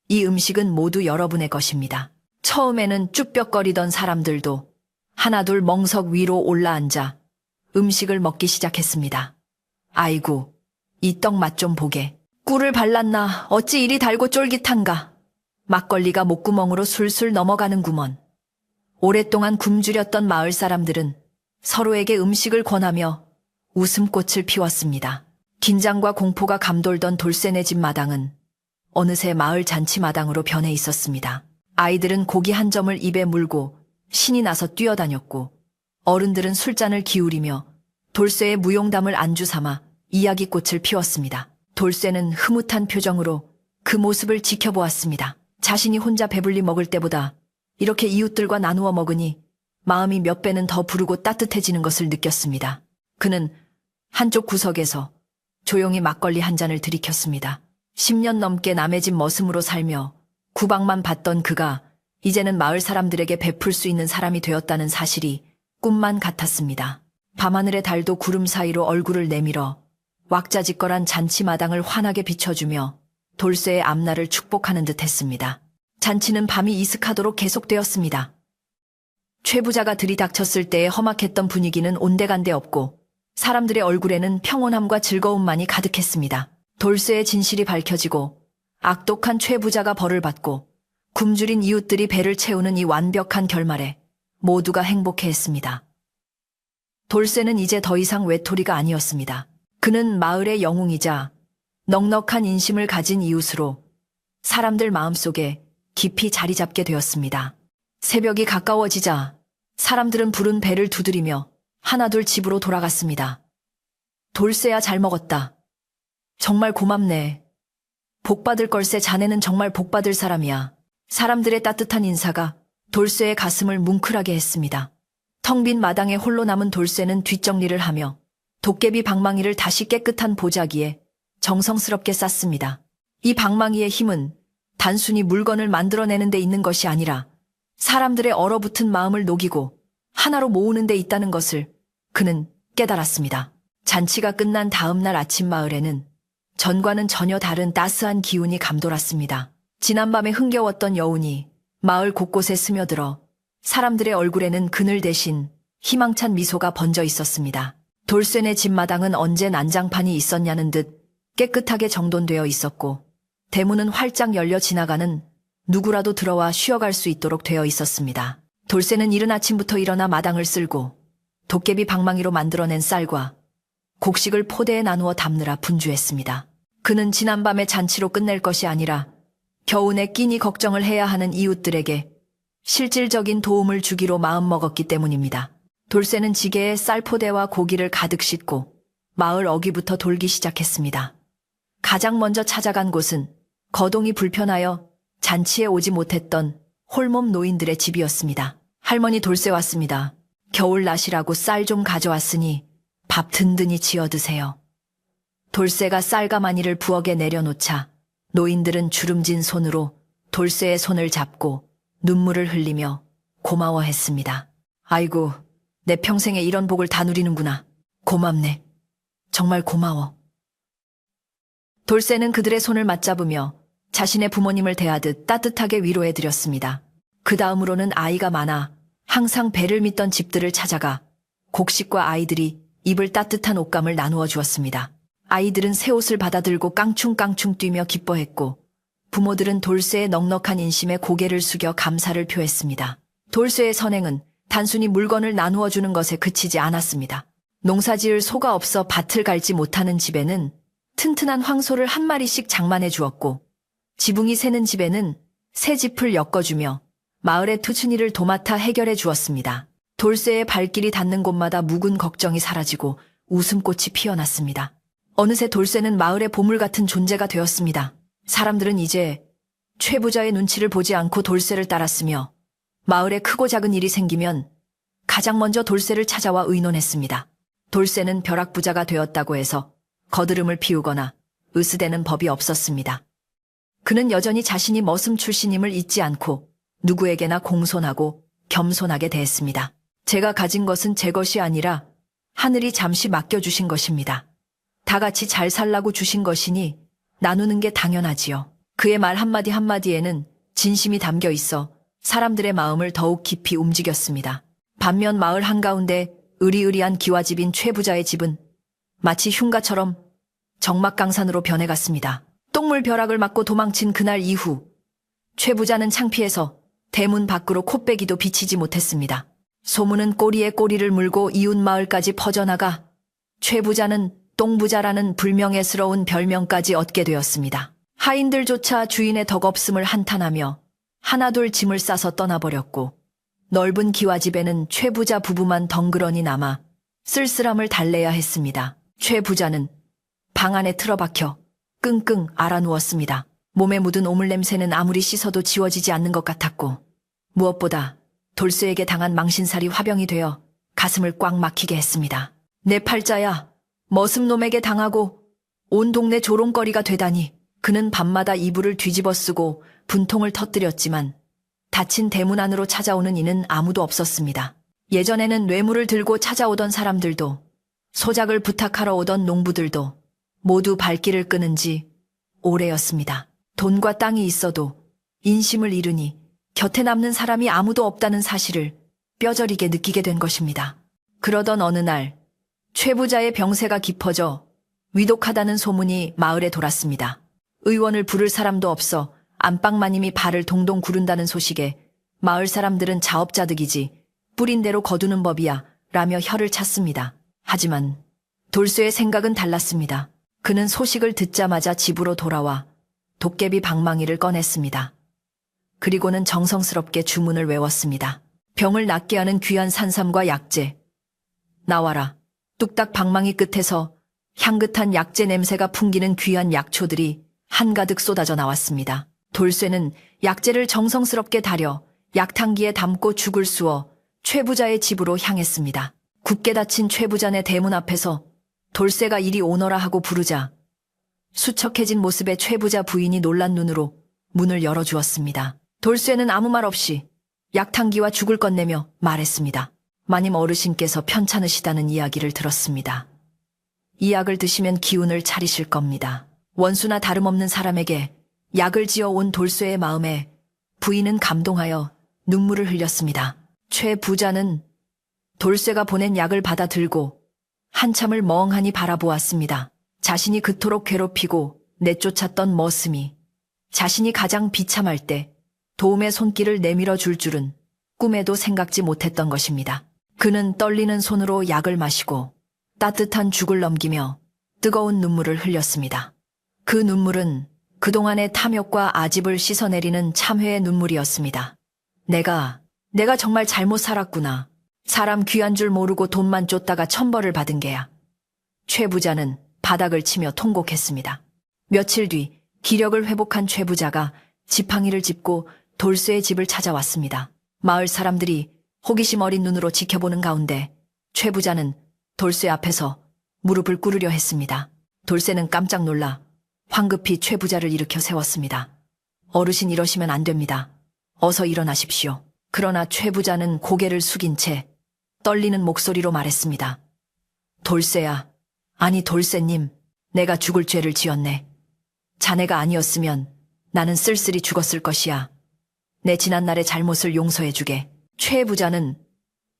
이 음식은 모두 여러분의 것입니다. 처음에는 쭈뼛거리던 사람들도 하나둘 멍석 위로 올라앉아 음식을 먹기 시작했습니다. 아이고, 이 떡 맛 좀 보게. 꿀을 발랐나 어찌 이리 달고 쫄깃한가. 막걸리가 목구멍으로 술술 넘어가는구먼. 오랫동안 굶주렸던 마을 사람들은 서로에게 음식을 권하며 웃음꽃을 피웠습니다. 긴장과 공포가 감돌던 돌쇠네 집 마당은 어느새 마을 잔치 마당으로 변해 있었습니다. 아이들은 고기 한 점을 입에 물고 신이 나서 뛰어다녔고 어른들은 술잔을 기울이며 돌쇠의 무용담을 안주 삼아 이야기꽃을 피웠습니다. 돌쇠는 흐뭇한 표정으로 그 모습을 지켜보았습니다. 자신이 혼자 배불리 먹을 때보다 이렇게 이웃들과 나누어 먹으니 마음이 몇 배는 더 부르고 따뜻해지는 것을 느꼈습니다. 그는 한쪽 구석에서 조용히 막걸리 한 잔을 들이켰습니다. 10년 넘게 남의 집 머슴으로 살며 구박만 받던 그가 이제는 마을 사람들에게 베풀 수 있는 사람이 되었다는 사실이 꿈만 같았습니다. 밤하늘의 달도 구름 사이로 얼굴을 내밀어 왁자지껄한 잔치마당을 환하게 비춰주며 돌쇠의 앞날을 축복하는 듯 했습니다. 잔치는 밤이 이슥하도록 계속되었습니다. 최 부자가 들이닥쳤을 때의 험악했던 분위기는 온데간데 없고 사람들의 얼굴에는 평온함과 즐거움만이 가득했습니다. 돌쇠의 진실이 밝혀지고 악독한 최 부자가 벌을 받고 굶주린 이웃들이 배를 채우는 이 완벽한 결말에 모두가 행복해했습니다. 돌쇠는 이제 더 이상 외톨이가 아니었습니다. 그는 마을의 영웅이자 넉넉한 인심을 가진 이웃으로 사람들 마음속에 깊이 자리 잡게 되었습니다. 새벽이 가까워지자 사람들은 부른 배를 두드리며 하나둘 집으로 돌아갔습니다. 돌쇠야 잘 먹었다. 정말 고맙네. 복받을 걸세 자네는 정말 복받을 사람이야. 사람들의 따뜻한 인사가 돌쇠의 가슴을 뭉클하게 했습니다. 텅 빈 마당에 홀로 남은 돌쇠는 뒷정리를 하며 도깨비 방망이를 다시 깨끗한 보자기에 정성스럽게 쌌습니다. 이 방망이의 힘은 단순히 물건을 만들어내는 데 있는 것이 아니라 사람들의 얼어붙은 마음을 녹이고 하나로 모으는 데 있다는 것을 그는 깨달았습니다. 잔치가 끝난 다음 날 아침 마을에는 전과는 전혀 다른 따스한 기운이 감돌았습니다. 지난밤에 흥겨웠던 여운이 마을 곳곳에 스며들어 사람들의 얼굴에는 그늘 대신 희망찬 미소가 번져 있었습니다. 돌쇠네 집마당은 언제 난장판이 있었냐는 듯 깨끗하게 정돈되어 있었고 대문은 활짝 열려 지나가는 누구라도 들어와 쉬어갈 수 있도록 되어 있었습니다. 돌쇠는 이른 아침부터 일어나 마당을 쓸고 도깨비 방망이로 만들어낸 쌀과 곡식을 포대에 나누어 담느라 분주했습니다. 그는 지난밤의 잔치로 끝낼 것이 아니라 겨우내 끼니 걱정을 해야 하는 이웃들에게 실질적인 도움을 주기로 마음먹었기 때문입니다. 돌쇠는 지게에 쌀포대와 고기를 가득 싣고 마을 어귀부터 돌기 시작했습니다. 가장 먼저 찾아간 곳은 거동이 불편하여 잔치에 오지 못했던 홀몸 노인들의 집이었습니다. 할머니 돌쇠 왔습니다. 겨울 나시라고 쌀 좀 가져왔으니 밥 든든히 지어 드세요. 돌쇠가 쌀가마니를 부엌에 내려놓자 노인들은 주름진 손으로 돌쇠의 손을 잡고 눈물을 흘리며 고마워했습니다. 아이고, 내 평생에 이런 복을 다 누리는구나. 고맙네. 정말 고마워. 돌쇠는 그들의 손을 맞잡으며 자신의 부모님을 대하듯 따뜻하게 위로해드렸습니다. 그 다음으로는 아이가 많아 항상 배를 믿던 집들을 찾아가 곡식과 아이들이 입을 따뜻한 옷감을 나누어 주었습니다. 아이들은 새 옷을 받아들고 깡충깡충 뛰며 기뻐했고 부모들은 돌쇠의 넉넉한 인심에 고개를 숙여 감사를 표했습니다. 돌쇠의 선행은 단순히 물건을 나누어 주는 것에 그치지 않았습니다. 농사지을 소가 없어 밭을 갈지 못하는 집에는 튼튼한 황소를 한 마리씩 장만해 주었고 지붕이 새는 집에는 새 짚을 엮어주며 마을의 투순이를 도맡아 해결해 주었습니다. 돌쇠의 발길이 닿는 곳마다 묵은 걱정이 사라지고 웃음꽃이 피어났습니다. 어느새 돌쇠는 마을의 보물 같은 존재가 되었습니다. 사람들은 이제 최 부자의 눈치를 보지 않고 돌쇠를 따랐으며 마을에 크고 작은 일이 생기면 가장 먼저 돌쇠를 찾아와 의논했습니다. 돌쇠는 벼락부자가 되었다고 해서 거드름을 피우거나 으스대는 법이 없었습니다. 그는 여전히 자신이 머슴 출신임을 잊지 않고 누구에게나 공손하고 겸손하게 대했습니다. 제가 가진 것은 제 것이 아니라 하늘이 잠시 맡겨주신 것입니다. 다 같이 잘 살라고 주신 것이니 나누는 게 당연하지요. 그의 말 한마디 한마디에는 진심이 담겨 있어 사람들의 마음을 더욱 깊이 움직였습니다. 반면 마을 한가운데 으리으리한 기와집인 최 부자의 집은 마치 흉가처럼 적막강산으로 변해갔습니다. 똥물 벼락을 맞고 도망친 그날 이후 최 부자는 창피해서 대문 밖으로 콧배기도 비치지 못했습니다. 소문은 꼬리에 꼬리를 물고 이웃 마을까지 퍼져나가 최 부자는 똥부자라는 불명예스러운 별명까지 얻게 되었습니다. 하인들조차 주인의 덕없음을 한탄하며 하나둘 짐을 싸서 떠나버렸고 넓은 기와집에는 최 부자 부부만 덩그러니 남아 쓸쓸함을 달래야 했습니다. 최 부자는 방 안에 틀어박혀 끙끙 앓아누웠습니다. 몸에 묻은 오물 냄새는 아무리 씻어도 지워지지 않는 것 같았고 무엇보다 돌쇠에게 당한 망신살이 화병이 되어 가슴을 꽉 막히게 했습니다. 내 팔자야, 머슴놈에게 당하고 온 동네 조롱거리가 되다니. 그는 밤마다 이불을 뒤집어 쓰고 분통을 터뜨렸지만 닫힌 대문 안으로 찾아오는 이는 아무도 없었습니다. 예전에는 뇌물을 들고 찾아오던 사람들도 소작을 부탁하러 오던 농부들도 모두 발길을 끄는 지 오래였습니다. 돈과 땅이 있어도 인심을 잃으니 곁에 남는 사람이 아무도 없다는 사실을 뼈저리게 느끼게 된 것입니다. 그러던 어느 날 최 부자의 병세가 깊어져 위독하다는 소문이 마을에 돌았습니다. 의원을 부를 사람도 없어 안방마님이 발을 동동 구른다는 소식에 마을 사람들은 자업자득이지 뿌린 대로 거두는 법이야 라며 혀를 찼습니다. 하지만 돌쇠의 생각은 달랐습니다. 그는 소식을 듣자마자 집으로 돌아와 도깨비 방망이를 꺼냈습니다. 그리고는 정성스럽게 주문을 외웠습니다. 병을 낫게 하는 귀한 산삼과 약재. 나와라. 뚝딱 방망이 끝에서 향긋한 약재 냄새가 풍기는 귀한 약초들이 한가득 쏟아져 나왔습니다. 돌쇠는 약재를 정성스럽게 다려 약탕기에 담고 죽을 쑤어 최 부자의 집으로 향했습니다. 굳게 닫힌 최 부자네 대문 앞에서 돌쇠가 이리 오너라 하고 부르자 수척해진 모습의 최 부자 부인이 놀란 눈으로 문을 열어주었습니다. 돌쇠는 아무 말 없이 약탕기와 죽을 꺼내며 말했습니다. 마님 어르신께서 편찮으시다는 이야기를 들었습니다. 이 약을 드시면 기운을 차리실 겁니다. 원수나 다름없는 사람에게 약을 지어 온 돌쇠의 마음에 부인은 감동하여 눈물을 흘렸습니다. 최 부자는 돌쇠가 보낸 약을 받아 들고 한참을 멍하니 바라보았습니다. 자신이 그토록 괴롭히고 내쫓았던 머슴이 자신이 가장 비참할 때 도움의 손길을 내밀어 줄 줄은 꿈에도 생각지 못했던 것입니다. 그는 떨리는 손으로 약을 마시고 따뜻한 죽을 넘기며 뜨거운 눈물을 흘렸습니다. 그 눈물은 그동안의 탐욕과 아집을 씻어내리는 참회의 눈물이었습니다. 내가 정말 잘못 살았구나. 사람 귀한 줄 모르고 돈만 쫓다가 천벌을 받은 게야. 최 부자는 바닥을 치며 통곡했습니다. 며칠 뒤 기력을 회복한 최 부자가 지팡이를 짚고 돌쇠의 집을 찾아왔습니다. 마을 사람들이 호기심 어린 눈으로 지켜보는 가운데 최 부자는 돌쇠 앞에서 무릎을 꿇으려 했습니다. 돌쇠는 깜짝 놀라 황급히 최 부자를 일으켜 세웠습니다. 어르신 이러시면 안 됩니다. 어서 일어나십시오. 그러나 최 부자는 고개를 숙인 채 떨리는 목소리로 말했습니다. 돌쇠야, 아니 돌쇠님, 내가 죽을 죄를 지었네. 자네가 아니었으면 나는 쓸쓸히 죽었을 것이야. 내 지난날의 잘못을 용서해주게. 최 부자는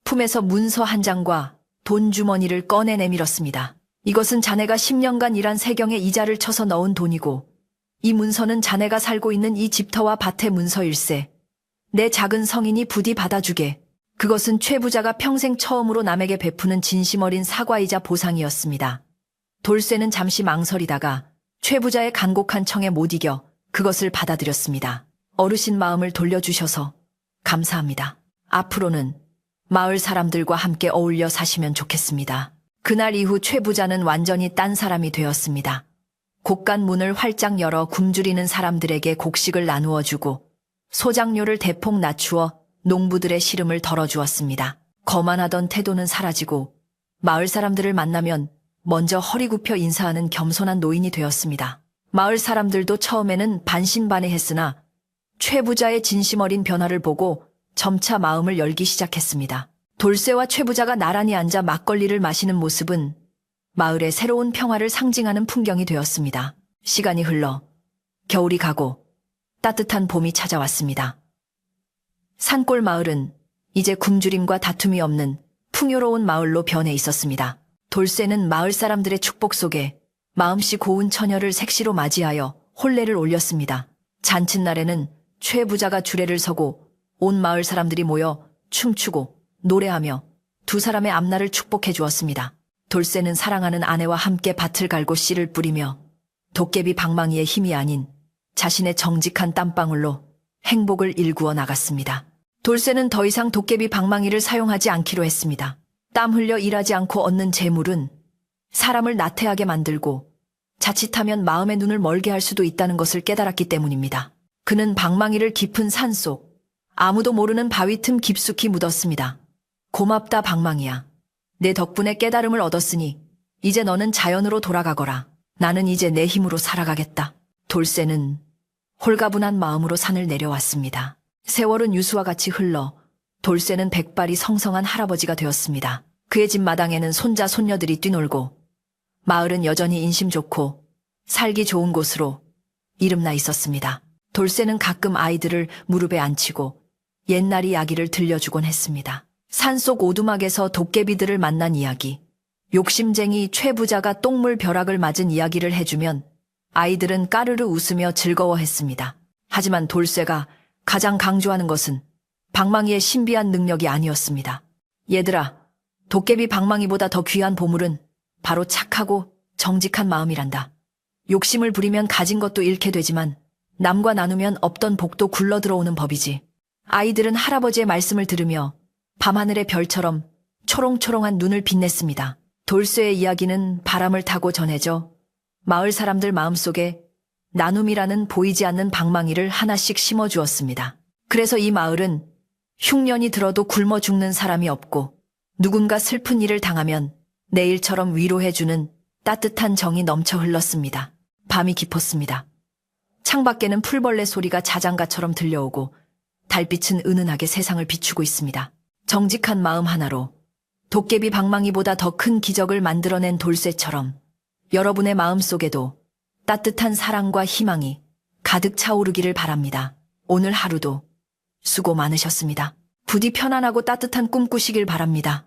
품에서 문서 한 장과 돈 주머니를 꺼내 내밀었습니다. 이것은 자네가 10년간 일한 세경에 이자를 쳐서 넣은 돈이고 이 문서는 자네가 살고 있는 이 집터와 밭의 문서일세. 내 작은 성인이 부디 받아주게. 그것은 최 부자가 평생 처음으로 남에게 베푸는 진심 어린 사과이자 보상이었습니다. 돌쇠는 잠시 망설이다가 최 부자의 간곡한 청에 못 이겨 그것을 받아들였습니다. 어르신 마음을 돌려주셔서 감사합니다. 앞으로는 마을 사람들과 함께 어울려 사시면 좋겠습니다. 그날 이후 최 부자는 완전히 딴 사람이 되었습니다. 곡간 문을 활짝 열어 굶주리는 사람들에게 곡식을 나누어 주고 소작료를 대폭 낮추어 농부들의 시름을 덜어주었습니다. 거만하던 태도는 사라지고 마을 사람들을 만나면 먼저 허리 굽혀 인사하는 겸손한 노인이 되었습니다. 마을 사람들도 처음에는 반신반의했으나 최 부자의 진심 어린 변화를 보고 점차 마음을 열기 시작했습니다. 돌쇠와 최 부자가 나란히 앉아 막걸리를 마시는 모습은 마을의 새로운 평화를 상징하는 풍경이 되었습니다. 시간이 흘러 겨울이 가고 따뜻한 봄이 찾아왔습니다. 산골 마을은 이제 굶주림과 다툼이 없는 풍요로운 마을로 변해 있었습니다. 돌쇠는 마을 사람들의 축복 속에 마음씨 고운 처녀를 색시로 맞이하여 혼례를 올렸습니다. 잔칫날에는 최 부자가 주례를 서고 온 마을 사람들이 모여 춤추고 노래하며 두 사람의 앞날을 축복해 주었습니다. 돌쇠는 사랑하는 아내와 함께 밭을 갈고 씨를 뿌리며 도깨비 방망이의 힘이 아닌 자신의 정직한 땀방울로 행복을 일구어 나갔습니다. 돌쇠는 더 이상 도깨비 방망이를 사용하지 않기로 했습니다. 땀 흘려 일하지 않고 얻는 재물은 사람을 나태하게 만들고 자칫하면 마음의 눈을 멀게 할 수도 있다는 것을 깨달았기 때문입니다. 그는 방망이를 깊은 산속, 아무도 모르는 바위 틈 깊숙이 묻었습니다. 고맙다 방망이야. 내 덕분에 깨달음을 얻었으니 이제 너는 자연으로 돌아가거라. 나는 이제 내 힘으로 살아가겠다. 돌쇠는 홀가분한 마음으로 산을 내려왔습니다. 세월은 유수와 같이 흘러 돌쇠는 백발이 성성한 할아버지가 되었습니다. 그의 집 마당에는 손자 손녀들이 뛰놀고 마을은 여전히 인심 좋고 살기 좋은 곳으로 이름나 있었습니다. 돌쇠는 가끔 아이들을 무릎에 앉히고 옛날 이야기를 들려주곤 했습니다. 산속 오두막에서 도깨비들을 만난 이야기, 욕심쟁이 최 부자가 똥물 벼락을 맞은 이야기를 해주면 아이들은 까르르 웃으며 즐거워했습니다. 하지만 돌쇠가 가장 강조하는 것은 방망이의 신비한 능력이 아니었습니다. 얘들아, 도깨비 방망이보다 더 귀한 보물은 바로 착하고 정직한 마음이란다. 욕심을 부리면 가진 것도 잃게 되지만 남과 나누면 없던 복도 굴러 들어오는 법이지. 아이들은 할아버지의 말씀을 들으며 밤하늘의 별처럼 초롱초롱한 눈을 빛냈습니다. 돌쇠의 이야기는 바람을 타고 전해져 마을 사람들 마음속에 나눔이라는 보이지 않는 방망이를 하나씩 심어주었습니다. 그래서 이 마을은 흉년이 들어도 굶어 죽는 사람이 없고 누군가 슬픈 일을 당하면 내일처럼 위로해주는 따뜻한 정이 넘쳐 흘렀습니다. 밤이 깊었습니다. 창밖에는 풀벌레 소리가 자장가처럼 들려오고 달빛은 은은하게 세상을 비추고 있습니다. 정직한 마음 하나로 도깨비 방망이보다 더 큰 기적을 만들어낸 돌쇠처럼 여러분의 마음속에도 따뜻한 사랑과 희망이 가득 차오르기를 바랍니다. 오늘 하루도 수고 많으셨습니다. 부디 편안하고 따뜻한 꿈 꾸시길 바랍니다.